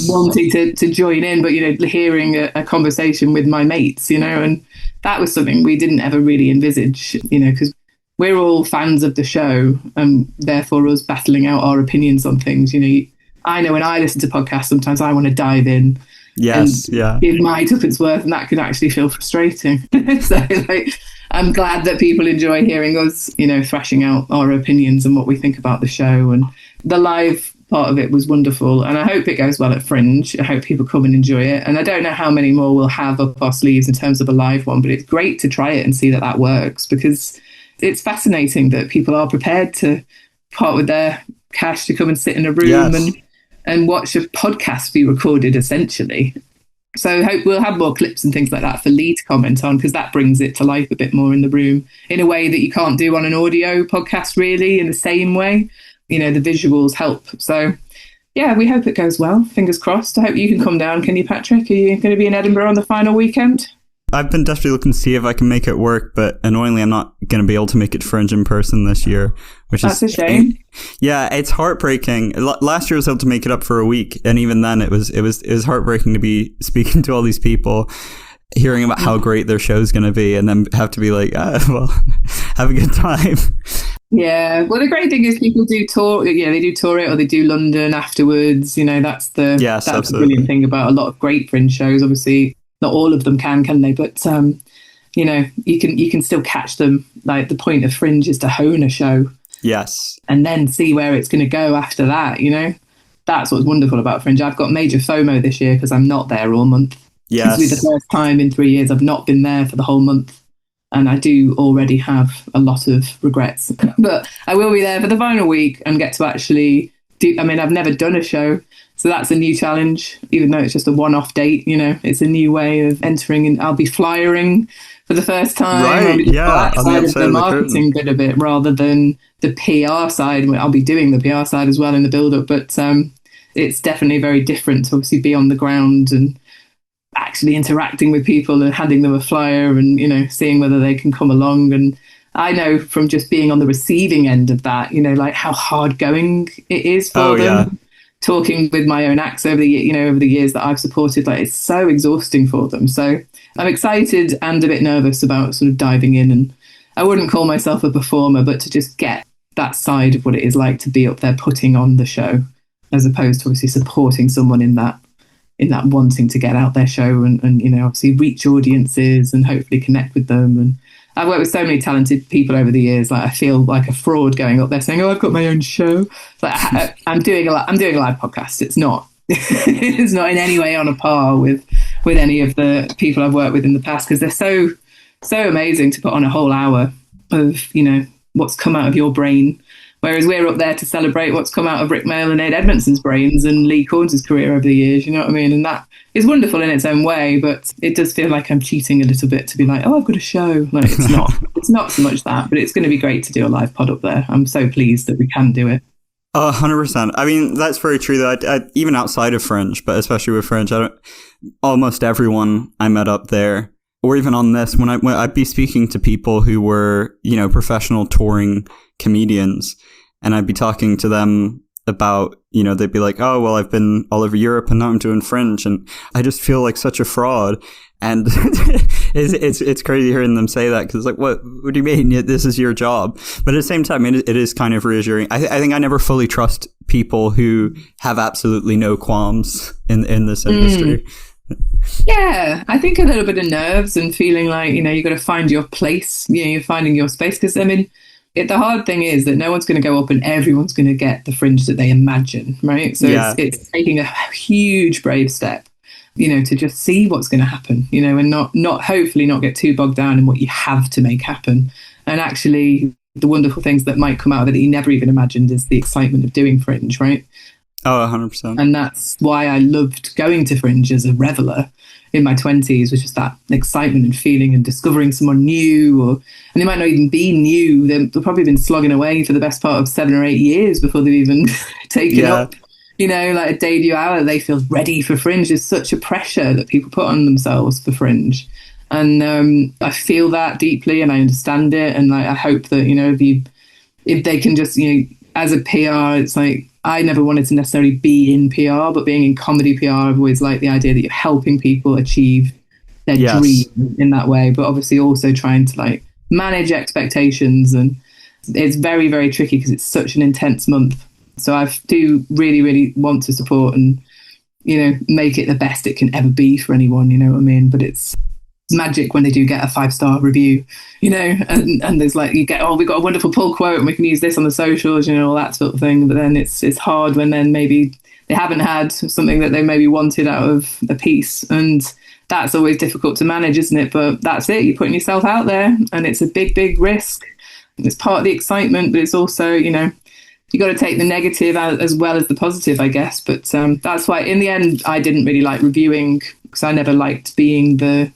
wanting to join in, but, hearing a conversation with my mates, and that was something we didn't ever really envisage, because we're all fans of the show, and therefore us battling out our opinions on things. I know when I listen to podcasts, sometimes I want to dive in. Yes, give my tuppence worth, and that can actually feel frustrating. So I'm glad that people enjoy hearing us, thrashing out our opinions and what we think about the show. And the live part of it was wonderful, and I hope it goes well at Fringe. I hope people come and enjoy it, and I don't know how many more we'll have up our sleeves in terms of a live one, but it's great to try it and see that works, because it's fascinating that people are prepared to part with their cash to come and sit in a room and watch a podcast be recorded, essentially. So I hope we'll have more clips and things like that for Lee to comment on, because that brings it to life a bit more in the room in a way that you can't do on an audio podcast, really, in the same way. The visuals help. So, yeah, we hope it goes well. Fingers crossed. I hope you can come down. Can you, Patrick? Are you going to be in Edinburgh on the final weekend? I've been desperately looking to see if I can make it work, but annoyingly, I'm not going to be able to make it Fringe in person this year, That's a shame. Yeah, it's heartbreaking. Last year I was able to make it up for a week, and even then, it was heartbreaking to be speaking to all these people, hearing about how great their show's going to be, and then have to be like, have a good time. Yeah, well, the great thing is people do tour. Yeah, they do tour it, or they do London afterwards. That's the brilliant thing about a lot of great Fringe shows. Obviously, not all of them can they? But you can still catch them. Like, the point of Fringe is to hone a show. Yes. And then see where it's going to go after that. That's what's wonderful about Fringe. I've got major FOMO this year because I'm not there all month. Yes. This will be the first time in 3 years I've not been there for the whole month. And I do already have a lot of regrets, but I will be there for the final week and get to actually do. I mean, I've never done a show, so that's a new challenge, even though it's just a one-off date, it's a new way of entering, and I'll be flyering for the first time. Right, yeah. On the outside of the marketing bit of it rather than the PR side. I'll be doing the PR side as well in the build-up, but it's definitely very different to obviously be on the ground and actually interacting with people and handing them a flyer and, seeing whether they can come along. And I know from just being on the receiving end of that, like how hard going it is for them. Yeah. Talking with my own acts over the, over the years that I've supported, like it's so exhausting for them. So I'm excited and a bit nervous about sort of diving in. And I wouldn't call myself a performer, but to just get that side of what it is like to be up there putting on the show, as opposed to obviously supporting someone in that wanting to get out their show and obviously reach audiences and hopefully connect with them. And I've worked with so many talented people over the years. Like I feel like a fraud going up there saying, "Oh, I've got my own show." Like I'm doing a live podcast. It's not it's not in any way on a par with any of the people I've worked with in the past, because they're so amazing to put on a whole hour of what's come out of your brain. Whereas we're up there to celebrate what's come out of Rick Mayall and Ed Edmondson's brains and Lee Corns' career over the years, you know what I mean? And that is wonderful in its own way, but it does feel like I'm cheating a little bit to be like, "Oh, I've got a show." Like it's not. It's not so much that, but it's going to be great to do a live pod up there. I'm so pleased that we can do it. 100%. I mean, that's very true though. Even outside of Fringe, but especially with Fringe, almost everyone I met up there, or even on this, when I'd be speaking to people who were, professional touring comedians, and I'd be talking to them about, they'd be like, "Oh, well, I've been all over Europe and now I'm doing Fringe." And I just feel like such a fraud. And it's crazy hearing them say that, because like, what do you mean? This is your job. But at the same time, it is kind of reassuring. I think I never fully trust people who have absolutely no qualms in this industry. Yeah, I think a little bit of nerves and feeling like, you've got to find your place, you're finding your space. Because, I mean, the hard thing is that no one's going to go up and everyone's going to get the Fringe that they imagine, right? So it's taking a huge brave step, to just see what's going to happen, and not hopefully not get too bogged down in what you have to make happen. And actually, the wonderful things that might come out of it that you never even imagined is the excitement of doing Fringe, right? Oh, 100%. And that's why I loved going to Fringe as a reveller in my 20s, was just that excitement and feeling and discovering someone new, and they might not even be new. They've probably been slogging away for the best part of 7 or 8 years before they've even taken up, like a debut hour. They feel ready for Fringe. There's such a pressure that people put on themselves for Fringe. And I feel that deeply and I understand it. And like, I hope that, if they can just, as a PR, it's like, I never wanted to necessarily be in PR, but being in comedy PR, I've always liked the idea that you're helping people achieve their dream in that way, but obviously also trying to like manage expectations. And it's very, very tricky because it's such an intense month. So I do really, really want to support and, make it the best it can ever be for anyone, you know what I mean? But it's magic when they do get a 5-star review, and there's like, you get, "Oh, we've got a wonderful pull quote and we can use this on the socials," all that sort of thing. But then it's hard when then maybe they haven't had something that they maybe wanted out of a piece, and that's always difficult to manage, isn't it? But that's it, you're putting yourself out there and it's a big, big risk. It's part of the excitement, but it's also, you got to take the negative as well as the positive, I guess. But that's why in the end I didn't really like reviewing, because I never liked being the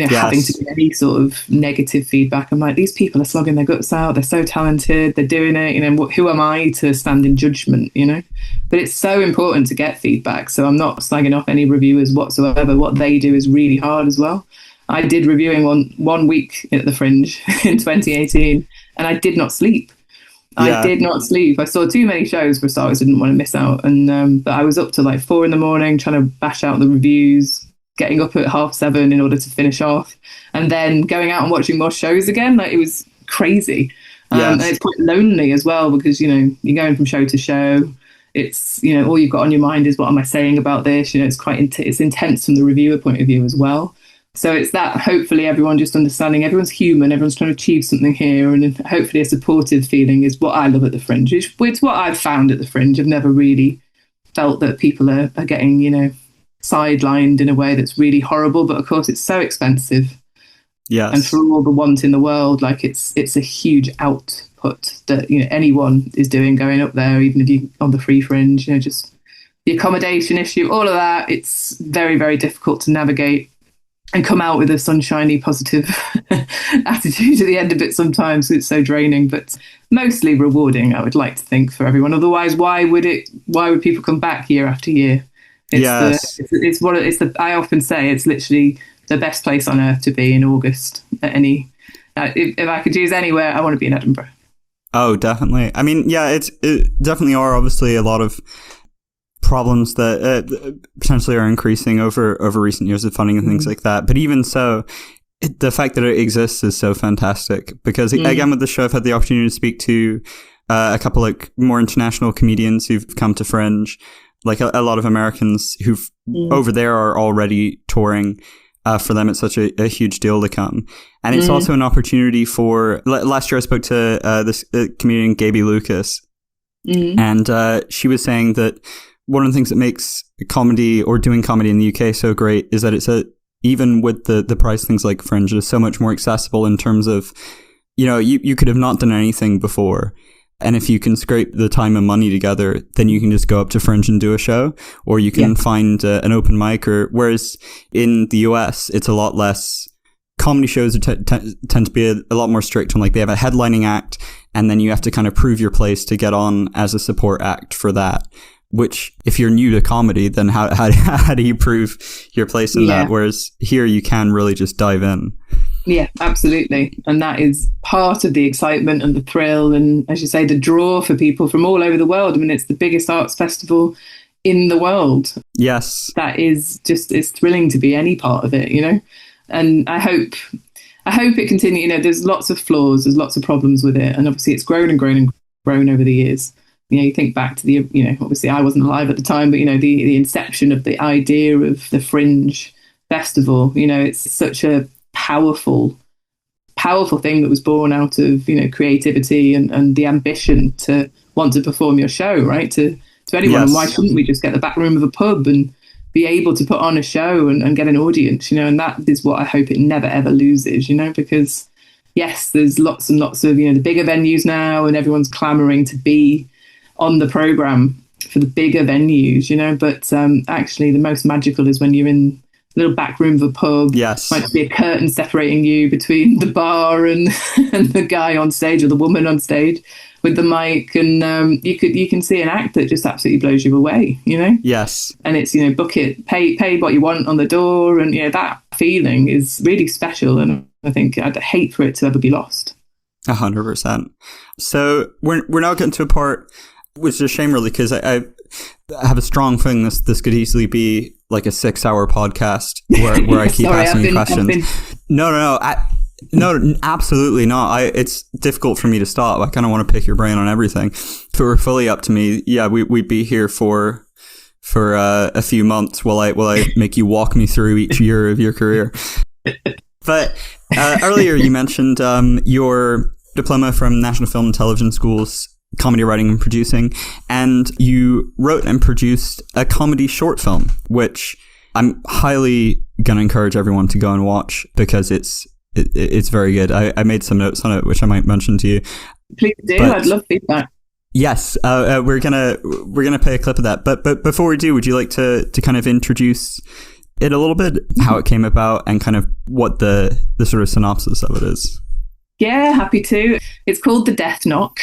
having to give any sort of negative feedback. I'm like, these people are slogging their guts out. They're so talented. They're doing it. Who am I to stand in judgment, But it's so important to get feedback. So I'm not slagging off any reviewers whatsoever. What they do is really hard as well. I did reviewing one week at the Fringe in 2018, and I did not sleep. I did not sleep. I saw too many shows for starters. I didn't want to miss out. And but I was up to like 4 a.m. trying to bash out the reviews, getting up at 7:30 in order to finish off, and then going out and watching more shows again. Like, it was crazy. And it's quite lonely as well, because, you're going from show to show. It's, all you've got on your mind is, what am I saying about this? It's quite it's intense from the reviewer point of view as well. So it's that, hopefully everyone just understanding everyone's human, everyone's trying to achieve something here, and hopefully a supportive feeling is what I love at the Fringe. It's what I've found at the Fringe. I've never really felt that people are getting, sidelined in a way that's really horrible, but of course it's so expensive. Yes. And for all the want in the world, like it's a huge output that, you know, anyone is doing going up there, even if you're on the free fringe, you know, just the accommodation issue, all of that. It's very, very difficult to navigate and come out with a sunshiny, positive attitude at the end of it sometimes. It's so draining, but mostly rewarding, I would like to think, for everyone. Otherwise, why would people come back year after year? Yes. I often say it's literally the best place on earth to be in August at any. If I could choose anywhere, I want to be in Edinburgh. Oh, definitely. I mean, yeah, it definitely are obviously a lot of problems that potentially are increasing over recent years of funding and things like that. But even so, the fact that it exists is so fantastic because, again, with the show, I've had the opportunity to speak to a couple like more international comedians who've come to Fringe, like a lot of Americans who've over there are already touring. For them, it's such a huge deal to come. And it's also an opportunity for... Last year, I spoke to this comedian, Gaby Lucas, and she was saying that one of the things that makes comedy or doing comedy in the UK so great is that it's even with the price things like Fringe, it is so much more accessible in terms of, you know, you could have not done anything before. And if you can scrape the time and money together, then you can just go up to Fringe and do a show, or you can find an open mic. Whereas in the US, it's a lot less. Comedy shows tend to be a lot more strict on, like, they have a headlining act, and then you have to kind of prove your place to get on as a support act for that. Which, if you're new to comedy, then how do you prove your place in that? Whereas here, you can really just dive in. Yeah, absolutely. And that is part of the excitement and the thrill and, as you say, the draw for people from all over the world. I mean, it's the biggest arts festival in the world. Yes. That is just, it's thrilling to be any part of it, you know? And I hope it continues. You know, there's lots of flaws, there's lots of problems with it. And obviously it's grown and grown and grown over the years. You know, you think back to the, you know, obviously I wasn't alive at the time, but, you know, the inception of the idea of the Fringe Festival, you know, it's such a powerful thing that was born out of, you know, creativity and the ambition to want to perform your show, right? To anyone. Yes. And why couldn't we just get the back room of a pub and be able to put on a show and get an audience, you know? And that is what I hope it never, ever loses, you know, because yes, there's lots and lots of, you know, the bigger venues now and everyone's clamoring to be on the program for the bigger venues, you know, but actually the most magical is when you're in the little back room of a pub. Yes. Might be a curtain separating you between the bar and the guy on stage or the woman on stage with the mic, and you can see an act that just absolutely blows you away, you know? Yes. And it's, you know, book it, pay what you want on the door, and, you know, that feeling is really special, and I think I'd hate for it to ever be lost. 100%. So we're now getting to a part which is a shame, really, because I have a strong feeling this could easily be like a 6-hour podcast where I keep asking you questions. No, absolutely not. It's difficult for me to stop. I kind of want to pick your brain on everything. If it were fully up to me, yeah, we'd be here for a few months while I make you walk me through each year of your career. But earlier you mentioned your diploma from National Film and Television School's comedy writing and producing, and you wrote and produced a comedy short film, which I'm highly going to encourage everyone to go and watch because it's very good. I made some notes on it, which I might mention to you. Please do. I'd love feedback. Yes, we're gonna play a clip of that. But before we do, would you like to kind of introduce it a little bit, how it came about, and kind of what the sort of synopsis of it is? Yeah, happy to. It's called The Death Knock.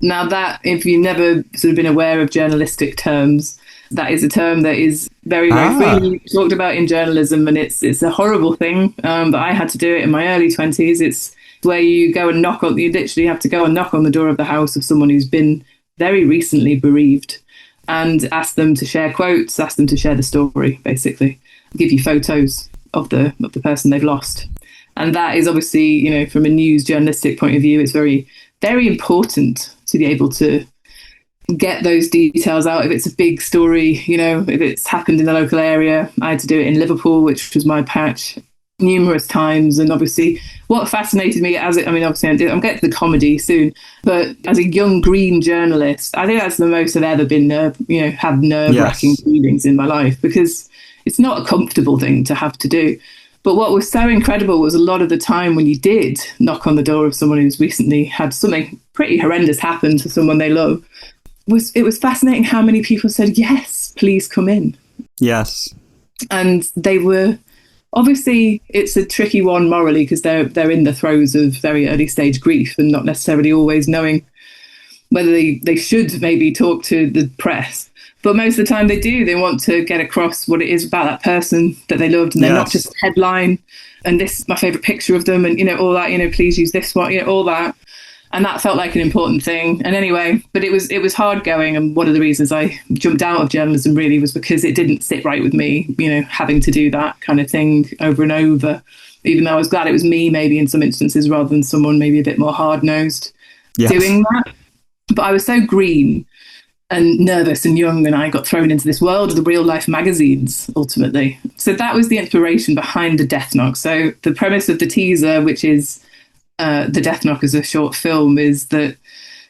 Now that, if you've never sort of been aware of journalistic terms, that is a term that is very, very freely talked about in journalism, and it's a horrible thing. But I had to do it in my early 20s. It's where you go and you literally have to go and knock on the door of the house of someone who's been very recently bereaved and ask them to share quotes, ask them to share the story, basically. Give you photos of the person they've lost. And that is obviously, you know, from a news journalistic point of view, it's very, very important to be able to get those details out. If it's a big story, you know, if it's happened in the local area. I had to do it in Liverpool, which was my patch, numerous times. And obviously what fascinated me obviously I'm getting to the comedy soon, but as a young green journalist, I think that's the most I've ever been, had nerve-wracking feelings in my life, because it's not a comfortable thing to have to do. But what was so incredible was a lot of the time when you did knock on the door of someone who's recently had something pretty horrendous happen to someone they love, it was fascinating how many people said, yes, please come in. Yes. And they were, obviously, it's a tricky one morally because they're in the throes of very early stage grief and not necessarily always knowing whether they should maybe talk to the press. But most of the time they do. They want to get across what it is about that person that they loved. And they're not just headline and this is my favourite picture of them and, all that, please use this one, all that. And that felt like an important thing. And anyway, but it was hard going. And one of the reasons I jumped out of journalism really was because it didn't sit right with me, having to do that kind of thing over and over, even though I was glad it was me maybe in some instances rather than someone maybe a bit more hard-nosed doing that. But I was so green and nervous and young, and I got thrown into this world of the real life magazines ultimately. So that was the inspiration behind the Death Knock. So the premise of the teaser, which is the Death Knock as a short film, is that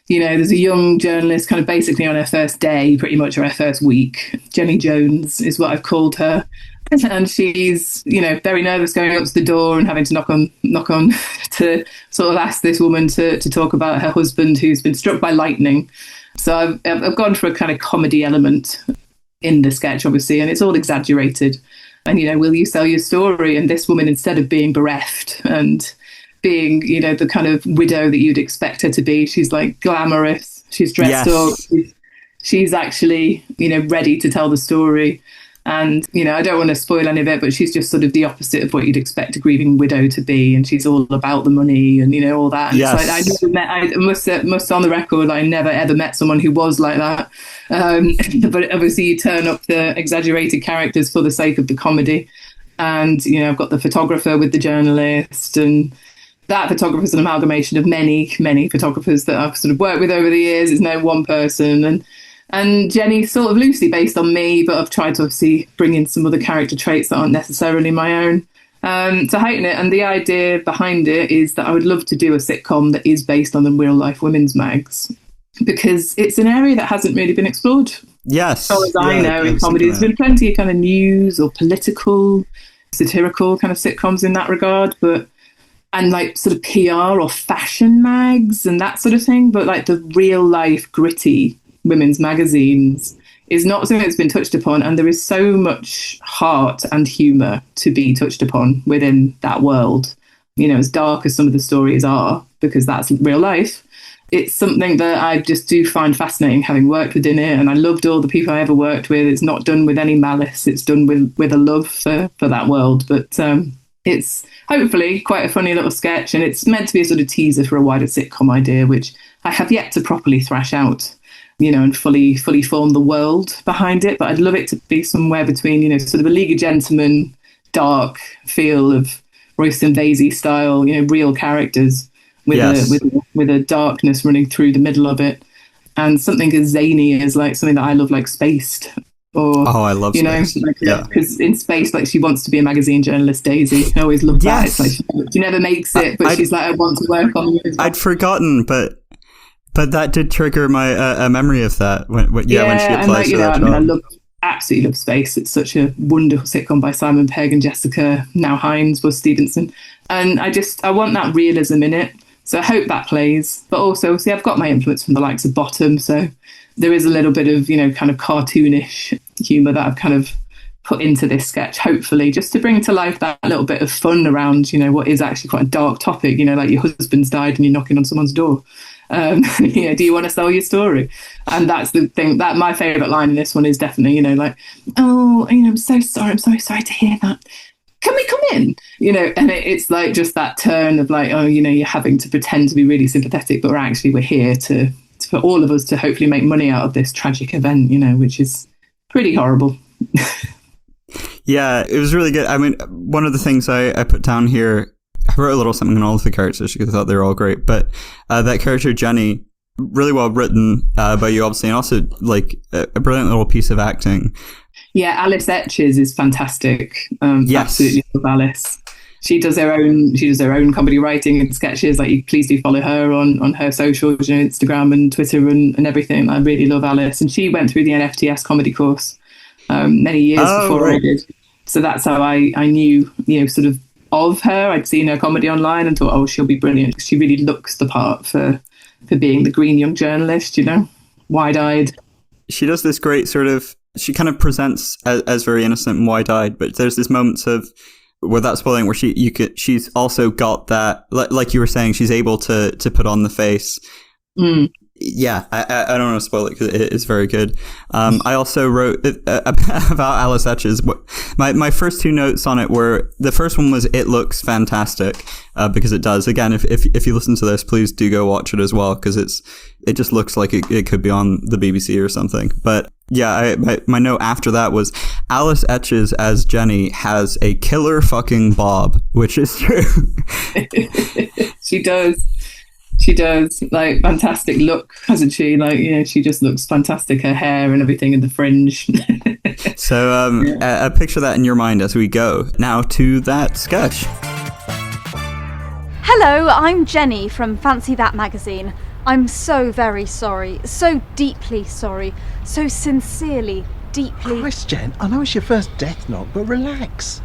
there's a young journalist kind of basically on her first day, pretty much, or her first week. Jenny Jones is what I've called her. And she's, very nervous going up to the door and having to knock on to sort of ask this woman to talk about her husband who's been struck by lightning. So I've gone for a kind of comedy element in the sketch, obviously, and it's all exaggerated. And, will you sell your story? And this woman, instead of being bereft and being, the kind of widow that you'd expect her to be, she's like glamorous. She's dressed up. She's actually, ready to tell the story. And, I don't want to spoil any of it, but she's just sort of the opposite of what you'd expect a grieving widow to be. And she's all about the money and, all that. And it's like, I must on the record, I never ever met someone who was like that. But obviously you turn up the exaggerated characters for the sake of the comedy. And, I've got the photographer with the journalist, and that photographer is an amalgamation of many, many photographers that I've sort of worked with over the years. It's no one person. And Jenny's sort of loosely based on me, but I've tried to obviously bring in some other character traits that aren't necessarily my own to heighten it. And the idea behind it is that I would love to do a sitcom that is based on the real life women's mags, because it's an area that hasn't really been explored. Yes. As far as I know, in comedy, there's been plenty of kind of news or political, satirical kind of sitcoms in that regard, and like sort of PR or fashion mags and that sort of thing. But like the real life gritty women's magazines is not something that's been touched upon, and there is so much heart and humour to be touched upon within that world. As dark as some of the stories are, because that's real life, it's something that I just do find fascinating, having worked within it. And I loved all the people I ever worked with. It's not done with any malice. It's done with a love for that world. But it's hopefully quite a funny little sketch, and it's meant to be a sort of teaser for a wider sitcom idea, which I have yet to properly thrash out, and fully form the world behind it. But I'd love it to be somewhere between, sort of a League of Gentlemen, dark feel of Royston Vasey style, real characters with a darkness running through the middle of it, and something as zany as like something that I love, like Spaced. Or, I love Spaced. Because in Space, like, she wants to be a magazine journalist, Daisy. I always love that. It's like she never makes it, but she's like, I want to work on it. I'd forgotten, but that did trigger my a memory of that when she applies for that job. I absolutely love Space. It's such a wonderful sitcom by Simon Pegg and Jessica now Hines was Stevenson, and I want that realism in it. So I hope that plays. But also, see, I've got my influence from the likes of Bottom, so there is a little bit of kind of cartoonish humour that I've kind of put into this sketch, hopefully, just to bring to life that little bit of fun around what is actually quite a dark topic. Like your husband's died and you're knocking on someone's door. Do you want to sell your story? And that's the thing, that my favourite line in this one is definitely, like, oh, I'm so sorry to hear that. Can we come in? And it's like just that turn of like, oh, you're having to pretend to be really sympathetic, but we're here to for all of us to hopefully make money out of this tragic event, which is pretty horrible. Yeah, it was really good. I mean, one of the things I put down here, I wrote a little something on all of the characters because I thought they were all great, but that character Jenny, really well written by you, obviously, and also like a brilliant little piece of acting. Yeah, Alice Etches is fantastic. Absolutely love Alice. She does her own comedy writing and sketches. Like, please do follow her on her socials, Instagram and Twitter and everything. I really love Alice, and she went through the NFTS comedy course many years before I did. So that's how I knew, sort of her. I'd seen her comedy online and thought, oh, she'll be brilliant. She really looks the part for being the green young journalist, wide-eyed. She does this great sort of, she kind of presents as very innocent and wide-eyed, but there's these moments of, without spoiling, where she's also got that, like you were saying, she's able to put on the face. Yeah, I don't want to spoil it because it is very good. I also wrote about Alice Etches. My first two notes on it were, the first one was, it looks fantastic, because it does. Again, if you listen to this, please do go watch it as well, because it just looks like it could be on the BBC or something. But yeah, my note after that was, Alice Etches as Jenny has a killer fucking bob, which is true. She does. She does, like, fantastic look, hasn't she? Like, she just looks fantastic. Her hair and everything in the fringe. So, picture that in your mind as we go now to that sketch. Hello, I'm Jenny from Fancy That magazine. I'm so very sorry, so deeply sorry, so sincerely, deeply... Christ, Jen, I know it's your first death knock, but relax.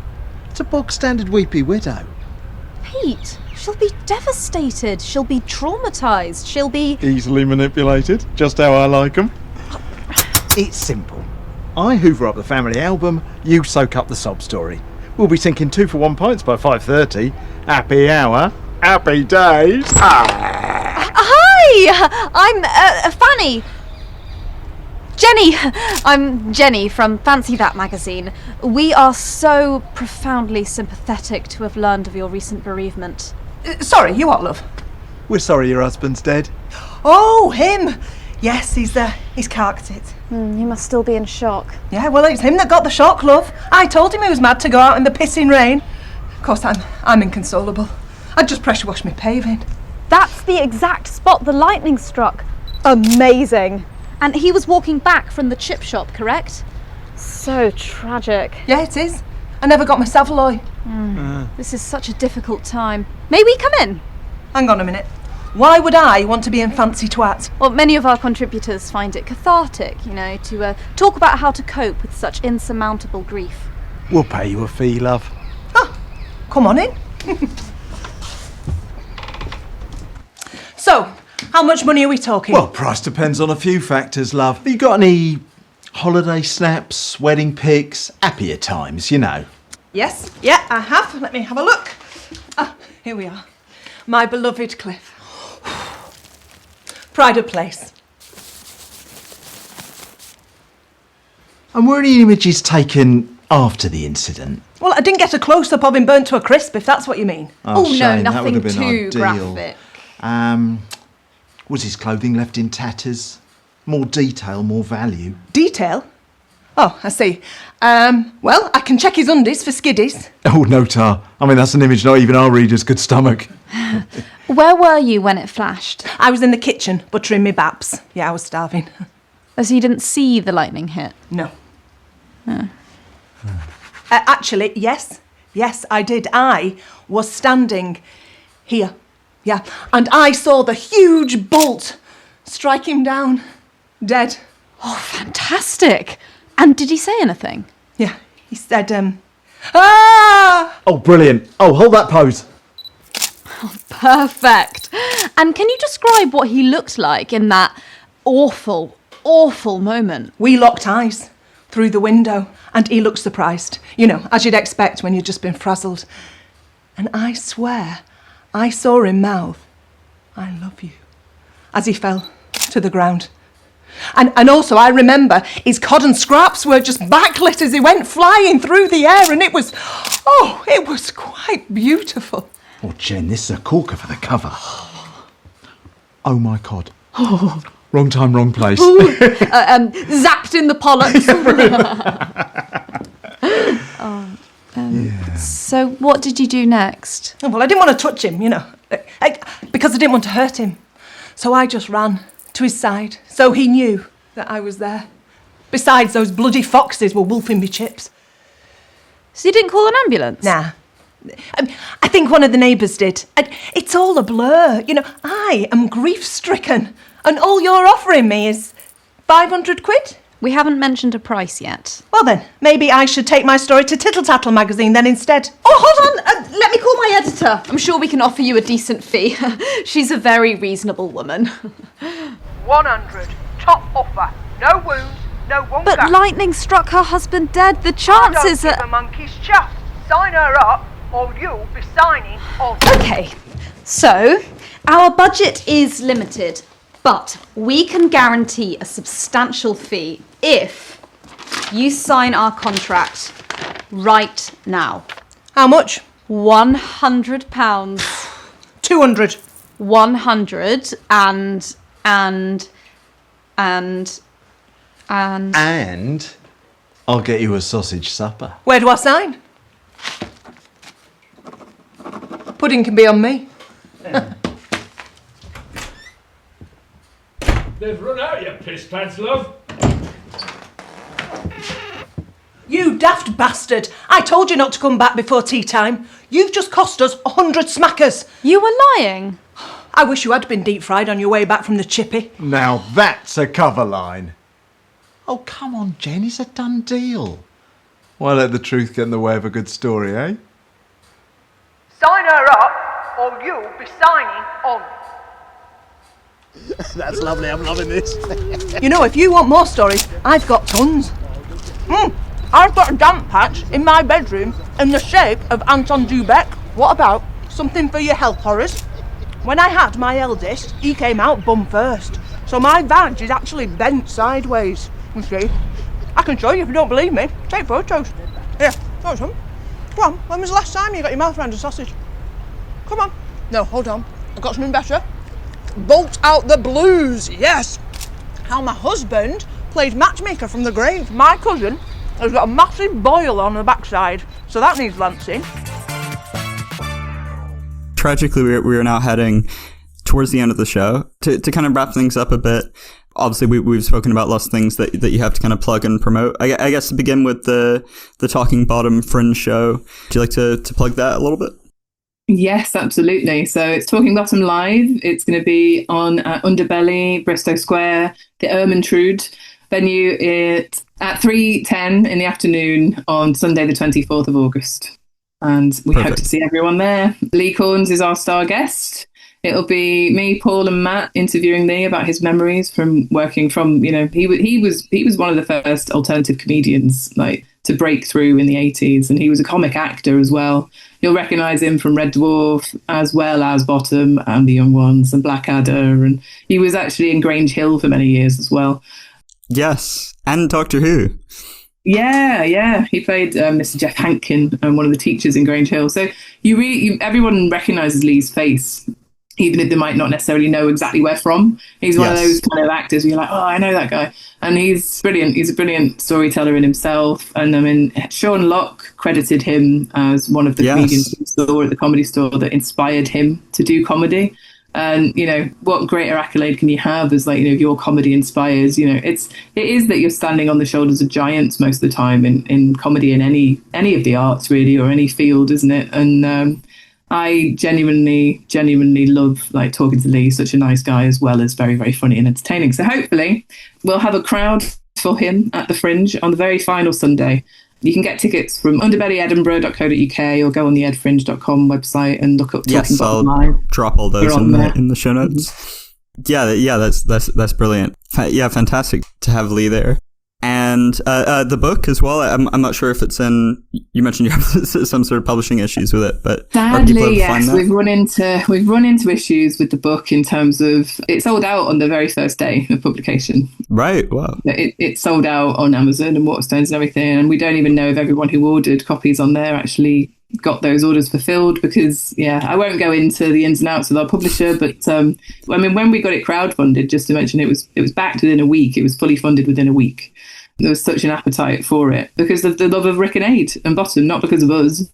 It's a bog-standard weepy widow. Pete, she'll be devastated, she'll be traumatised, she'll be... Easily manipulated, just how I like 'em. It's simple. I hoover up the family album, you soak up the sob story. We'll be sinking 2 for 1 pints by 5:30. Happy hour, happy days. Hi, I'm Fanny. Jenny! I'm Jenny from Fancy That magazine. We are so profoundly sympathetic to have learned of your recent bereavement. Sorry, you what, love? We're sorry your husband's dead. Oh, him! Yes, he's carked it. You must still be in shock. Yeah, well, it's him that got the shock, love. I told him he was mad to go out in the pissing rain. Of course, I'm inconsolable. I'd just pressure wash my paving. That's the exact spot the lightning struck. Amazing. And he was walking back from the chip shop, correct? So tragic. Yeah, it is. I never got my Savoy. This is such a difficult time. May we come in? Hang on a minute. Why would I want to be in Fancy Twat? Well, many of our contributors find it cathartic, to talk about how to cope with such insurmountable grief. We'll pay you a fee, love. Oh, come on in. So, how much money are we talking? Well, price depends on a few factors, love. Have you got any holiday snaps, wedding pics, happier times, Yes, yeah, I have. Let me have a look. Ah, here we are. My beloved Cliff. Pride of place. And were any images taken after the incident? Well, I didn't get a close-up of him burnt to a crisp, if that's what you mean. Oh, no, shame. That would nothing have been too ideal. graphic. Was his clothing left in tatters? More detail, more value. Detail? Oh, I see. Well, I can check his undies for skiddies. Oh, no, Tar. I mean, that's an image not even our readers could stomach. Where were you when it flashed? I was in the kitchen, buttering me baps. Yeah, I was starving. Oh, so you didn't see the lightning hit? No. Actually, yes. Yes, I did. I was standing here. Yeah, and I saw the huge bolt strike him down, dead. Oh, fantastic. And did he say anything? Yeah, he said, ah! Oh, brilliant. Oh, hold that pose. Perfect. And can you describe what he looked like in that awful, awful moment? We locked eyes through the window, and he looked surprised. As you'd expect when you'd just been frazzled. And I swear, I saw him mouth, "I love you," as he fell to the ground. And also I remember his cod and scraps were just backlit as he went flying through the air, and it was quite beautiful. Oh, Jen, this is a corker for the cover. Oh, my God. Wrong time, wrong place. Zapped in the pollux. So what did you do next? Oh, well, I didn't want to touch him, because I didn't want to hurt him. So I just ran to his side, so he knew that I was there. Besides, those bloody foxes were wolfing me chips. So you didn't call an ambulance? Nah. I think one of the neighbours did. It's all a blur. I am grief-stricken, and all you're offering me is 500 quid? We haven't mentioned a price yet. Well then, maybe I should take my story to Tittle Tattle magazine then instead. Oh, hold on! Let me call my editor. I'm sure we can offer you a decent fee. She's a very reasonable woman. 100. Top offer. No wounds, no one But gap. lightning struck her husband dead. The I chances don't give are... a monkey's chuff. Sign her up, or you'll be signing on. Okay, so our budget is limited, but we can guarantee a substantial fee if you sign our contract right now. How much? £100. 200. 100 and And I'll get you a sausage supper. Where do I sign? Pudding can be on me. They've run out, you piss pants, love. You daft bastard! I told you not to come back before tea time. You've just cost us 100 smackers. You were lying. I wish you had been deep fried on your way back from the chippy. Now that's a cover line. Oh, come on, Jen, it's a done deal. Why let the truth get in the way of a good story, eh? Sign her up, or you'll be signing on. That's lovely, I'm loving this. You know, if you want more stories, I've got tons. I've got a damp patch in my bedroom in the shape of Anton Dubek. What about something for your health horrors? When I had my eldest, he came out bum first. So my vag is actually bent sideways. You see? I can show you if you don't believe me. Take photos. Here, show some. Come on, when was the last time you got your mouth around a sausage? Come on. No, hold on. I've got something better. Bolt out the blues, yes. How my husband played matchmaker from the grave. My cousin has got a massive boil on the backside, so that needs lancing. Tragically, we are now heading towards the end of the show. To kind of wrap things up a bit, obviously we've spoken about lots of things that you have to kind of plug and promote. I guess to begin with the Talking Bottom Fringe show, would you like to plug that a little bit? Yes, absolutely. So it's Talking Bottom Live. It's going to be on Underbelly, Bristow Square, the Ermintrude venue at 3:10 in the afternoon on Sunday the 24th of August. And we hope to see everyone there. Lee Corns is our star guest. It'll be me, Paul and Matt interviewing Lee about his memories from working from, he was one of the first alternative comedians to break through in the 80s, and he was a comic actor as well. You'll recognise him from Red Dwarf as well as Bottom and The Young Ones and Blackadder, and he was actually in Grange Hill for many years as well. Yes, and Doctor Who. Yeah. He played Mr. Jeff Hankin, one of the teachers in Grange Hill. So everyone recognises Lee's face, even if they might not necessarily know exactly where from. He's one of those kind of actors where you're like, oh, I know that guy. And he's brilliant. He's a brilliant storyteller in himself. And Sean Locke credited him as one of the comedians he saw at the Comedy Store that inspired him to do comedy. And, what greater accolade can you have as your comedy inspires, it is that you're standing on the shoulders of giants most of the time in comedy, in any of the arts really, or any field, isn't it? And I genuinely love talking to Lee. He's such a nice guy, as well as very, very funny and entertaining. So hopefully we'll have a crowd for him at the Fringe on the very final Sunday. You can get tickets from underbellyedinburgh.co.uk or go on the edfringe.com website and look up Talking Bottom Live. I'll drop all those in the show notes. Yeah, that's brilliant. Yeah, fantastic to have Lee there. And the book as well. I'm not sure if it's in. You mentioned you have some sort of publishing issues with it, but sadly, yes, we've run into issues with the book in terms of it sold out on the very first day of publication. Right. Wow. It sold out on Amazon and Waterstones and everything, and we don't even know if everyone who ordered copies on there actually got those orders fulfilled, because I won't go into the ins and outs of our publisher, but when we got it crowdfunded, just to mention, it was backed within a week. It was fully funded within a week. There was such an appetite for it because of the love of Rick and Aid and Bottom, not because of us.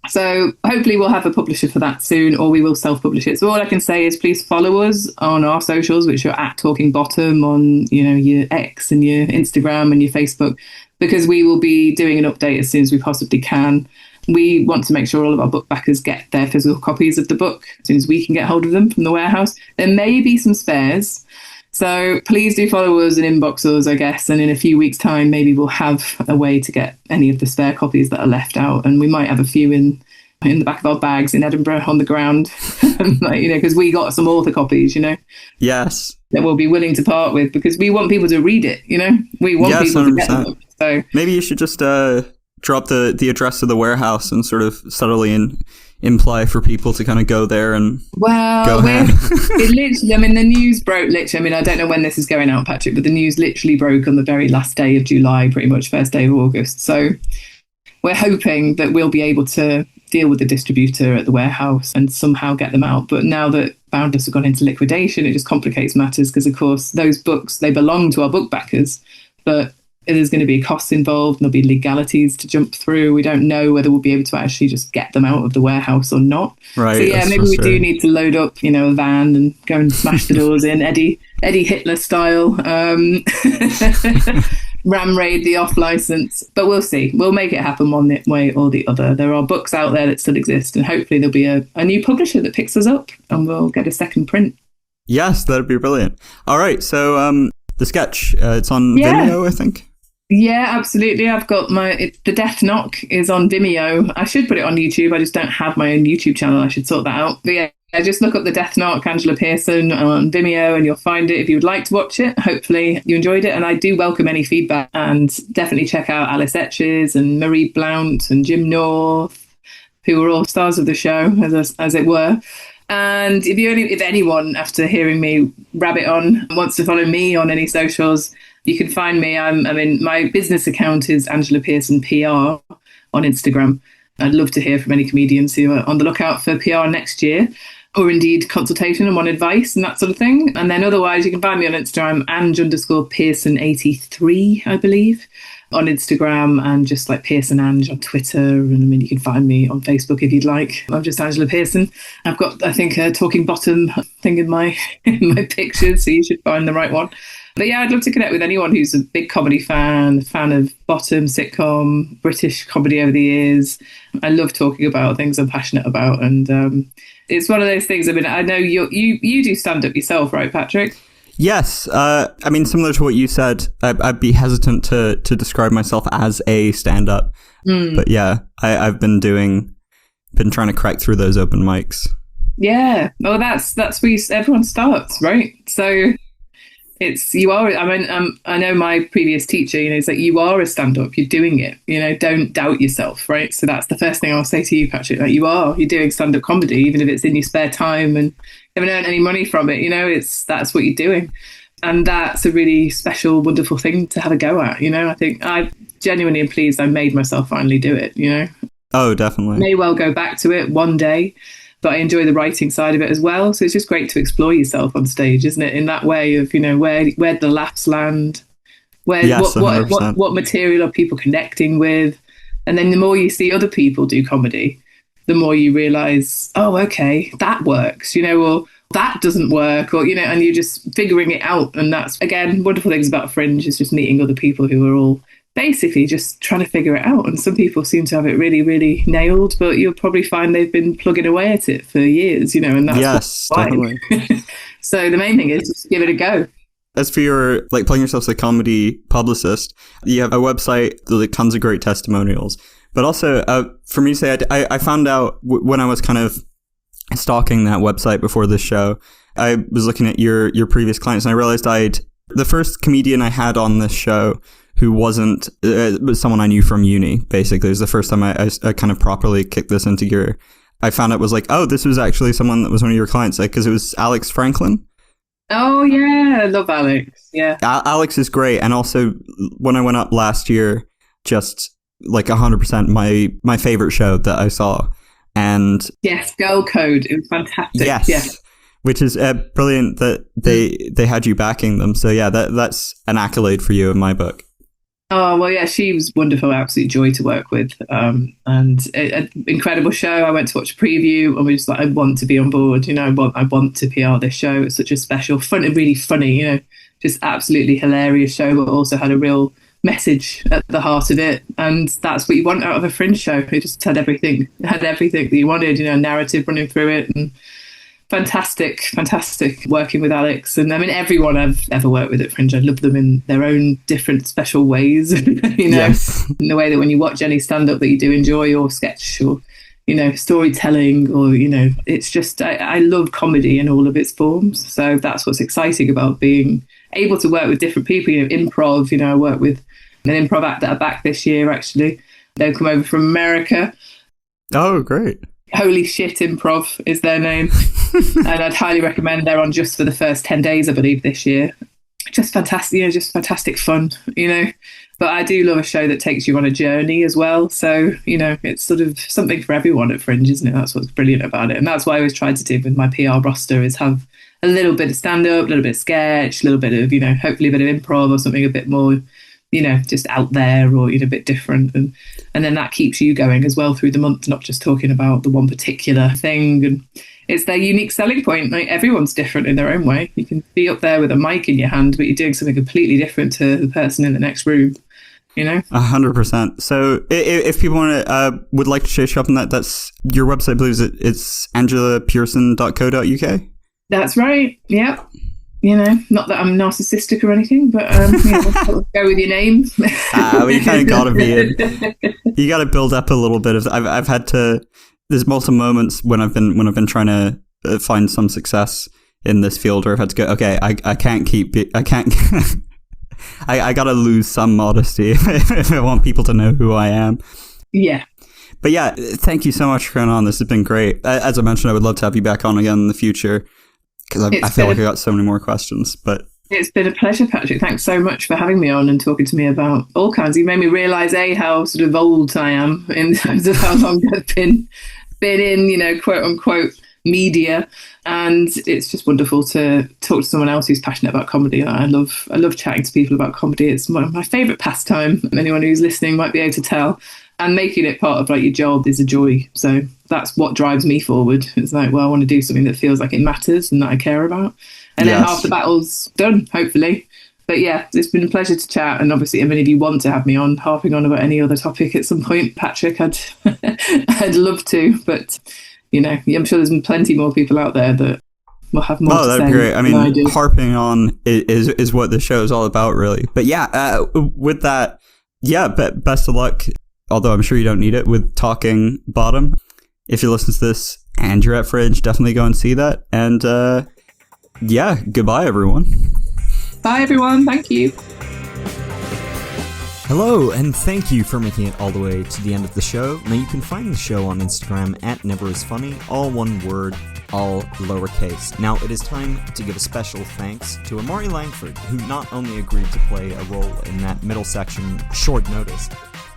So hopefully we'll have a publisher for that soon, or we will self-publish it. So all I can say is please follow us on our socials, which are at Talking Bottom on your X and your Instagram and your Facebook, because we will be doing an update as soon as we possibly can. We want to make sure all of our book backers get their physical copies of the book as soon as we can get hold of them from the warehouse. There may be some spares. So please do follow us and inbox us, I guess. And in a few weeks' time, maybe we'll have a way to get any of the spare copies that are left out. And we might have a few in the back of our bags in Edinburgh on the ground, because we got some author copies, Yes. that we'll be willing to part with because we want people to read it, We want people 100%. to get them. So maybe you should just drop the address of the warehouse and sort of subtly imply for people to kind of go there and go ahead. It literally, the news broke literally. I don't know when this is going out, Patrick, but the news literally broke on the very last day of July, pretty much first day of August. So we're hoping that we'll be able to deal with the distributor at the warehouse and somehow get them out. But now that Boundless have gone into liquidation, it just complicates matters because, of course, those books, they belong to our book backers, but there's going to be costs involved and there'll be legalities to jump through. We don't know whether we'll be able to actually just get them out of the warehouse or not. Right. So yeah, maybe we do need to load up, a van and go and smash the doors in, Eddie Hitler style, ram raid the off license. But we'll see. We'll make it happen one way or the other. There are books out there that still exist, and hopefully there'll be a new publisher that picks us up and we'll get a second print. Yes, that'd be brilliant. All right, so the sketch, it's on Vimeo, I think. Yeah, absolutely. I've got the Death Knock is on Vimeo. I should put it on YouTube. I just don't have my own YouTube channel. I should sort that out. But yeah, just look up the Death Knock, Angela Pearson on Vimeo, and you'll find it if you would like to watch it. Hopefully you enjoyed it. And I do welcome any feedback, and definitely check out Alice Etches and Marie Blount and Jim North, who are all stars of the show, as it were. And if anyone, after hearing me rabbit on, wants to follow me on any socials, you can find me. My business account is Angela Pearson PR on Instagram. I'd love to hear from any comedians who are on the lookout for PR next year, or indeed consultation and want advice and that sort of thing. And then otherwise, you can find me on Instagram, Ange_Pearson83, I believe, on Instagram, and just like Pearson Ange on Twitter. And you can find me on Facebook if you'd like. I'm just Angela Pearson. I've got, I think, a talking bottom thing in my pictures, so you should find the right one. But yeah, I'd love to connect with anyone who's a big comedy fan of bottom, sitcom, British comedy over the years. I love talking about things I'm passionate about. And it's one of those things, I know you do stand-up yourself, right, Patrick? Yes. Similar to what you said, I'd be hesitant to describe myself as a stand-up. But yeah, I've been trying to crack through those open mics. Yeah. Well, that's where everyone starts, right? So I know my previous teacher, it's like, you are a stand-up, you're doing it, don't doubt yourself, right? So that's the first thing I'll say to you, Patrick, like you're doing stand-up comedy, even if it's in your spare time and you haven't earned any money from it, that's what you're doing. And that's a really special, wonderful thing to have a go at, I think I genuinely am pleased I made myself finally do it, Oh, definitely. May well go back to it one day. But I enjoy the writing side of it as well. So it's just great to explore yourself on stage, isn't it? In that way of, where the laughs land, what material are people connecting with. And then the more you see other people do comedy, the more you realise, oh, okay, that works, or that doesn't work, or, and you're just figuring it out. And that's, again, wonderful things about Fringe is just meeting other people who are all basically just trying to figure it out. And some people seem to have it really, really nailed, but you'll probably find they've been plugging away at it for years, and that's definitely. So the main thing is just give it a go. As for your, playing yourself as a comedy publicist, you have a website with tons of great testimonials. But also, for me to say, I found out when I was kind of stalking that website before this show, I was looking at your previous clients, and I realized the first comedian I had on this show who wasn't was someone I knew from uni, basically. It was the first time I kind of properly kicked this into gear. I found it was like, oh, this was actually someone that was one of your clients, because it was Alex Franklin. Oh, yeah. I love Alex. Yeah. Alex is great. And also, when I went up last year, just 100% my favorite show that I saw. And yes, Girl Code. It was fantastic. Yes. Which is brilliant that they had you backing them. So yeah, that's an accolade for you in my book. Oh, well, yeah, she was wonderful, absolute joy to work with. And an incredible show. I went to watch a preview and we just like, I want to be on board, I want to PR this show. It's such a special, fun and really funny, just absolutely hilarious show, but also had a real message at the heart of it. And that's what you want out of a Fringe show. It just had everything that you wanted, narrative running through it. And fantastic working with Alex. And I mean, everyone I've ever worked with at Fringe, I love them in their own different special ways. Yes. In the way that when you watch any stand-up that you do enjoy, or sketch, or storytelling, or it's just I love comedy in all of its forms. So that's what's exciting about being able to work with different people. Improv. I work with an improv act that are back this year. Actually, they've come over from America. Oh, great! Holy Shit Improv is their name. And I'd highly recommend. They're on just for the first 10 days, I believe, this year. Just fantastic, just fantastic fun, But I do love a show that takes you on a journey as well. So, it's sort of something for everyone at Fringe, isn't it? That's what's brilliant about it. And that's what I always try to do with my PR roster, is have a little bit of stand-up, a little bit of sketch, a little bit of, hopefully a bit of improv, or something a bit more, just out there, or, a bit different. And then that keeps you going as well through the month, not just talking about the one particular thing. And it's their unique selling point. Like, everyone's different in their own way. You can be up there with a mic in your hand, but you're doing something completely different to the person in the next room. 100%. So if people would like to chase you up on that, that's your website, I believe it's angelapearson.co.uk. That's right. Yeah. Not that I'm narcissistic or anything, but go with your name. Well, you kind of gotta be you gotta build up a little bit of. I've had to. There's multiple moments when I've been trying to find some success in this field, where I've had to go. Okay, I can't keep. I can't. I gotta lose some modesty if I want people to know who I am. Yeah. But yeah, thank you so much for coming on. This has been great. As I mentioned, I would love to have you back on again in the future, because I feel like I got so many more questions. But it's been a pleasure, Patrick. Thanks so much for having me on and talking to me about all kinds. You made me realise how sort of old I am in terms of how long I've been in, quote unquote, media. And it's just wonderful to talk to someone else who's passionate about comedy. I love chatting to people about comedy. It's one of my favourite pastime. Anyone who's listening might be able to tell. And making it part of your job is a joy. So that's what drives me forward. It's like, well, I want to do something that feels like it matters and that I care about. And then half the battle's done, hopefully. But yeah, it's been a pleasure to chat. And obviously, if you want to have me on, harping on about any other topic at some point, Patrick, I'd love to. But I'm sure there's been plenty more people out there that will have more to say. Oh, that'd be great. I mean, harping on is what the show is all about, really. But yeah, with that, best of luck, although I'm sure you don't need it, with Talking Bottom. If you listen to this and you're at Fringe, definitely go and see that. And goodbye, everyone. Bye, everyone. Thank you. Hello, and thank you for making it all the way to the end of the show. Now, you can find the show on Instagram at neverisfunny, all one word, all lowercase. Now, it is time to give a special thanks to Amari Langford, who not only agreed to play a role in that middle section short notice,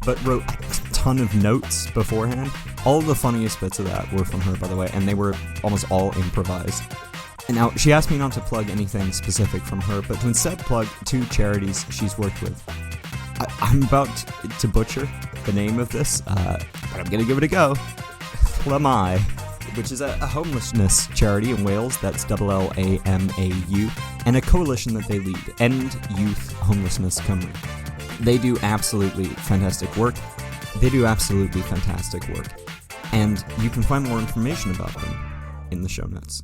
but wrote a ton of notes beforehand. All of the funniest bits of that were from her, by the way, and they were almost all improvised. And now, she asked me not to plug anything specific from her, but to instead plug 2 charities she's worked with. I'm about to butcher the name of this, but I'm going to give it a go. Llamau, which is a homelessness charity in Wales, that's Llamau, and a coalition that they lead, End Youth Homelessness Cymru. They do absolutely fantastic work. And you can find more information about them in the show notes.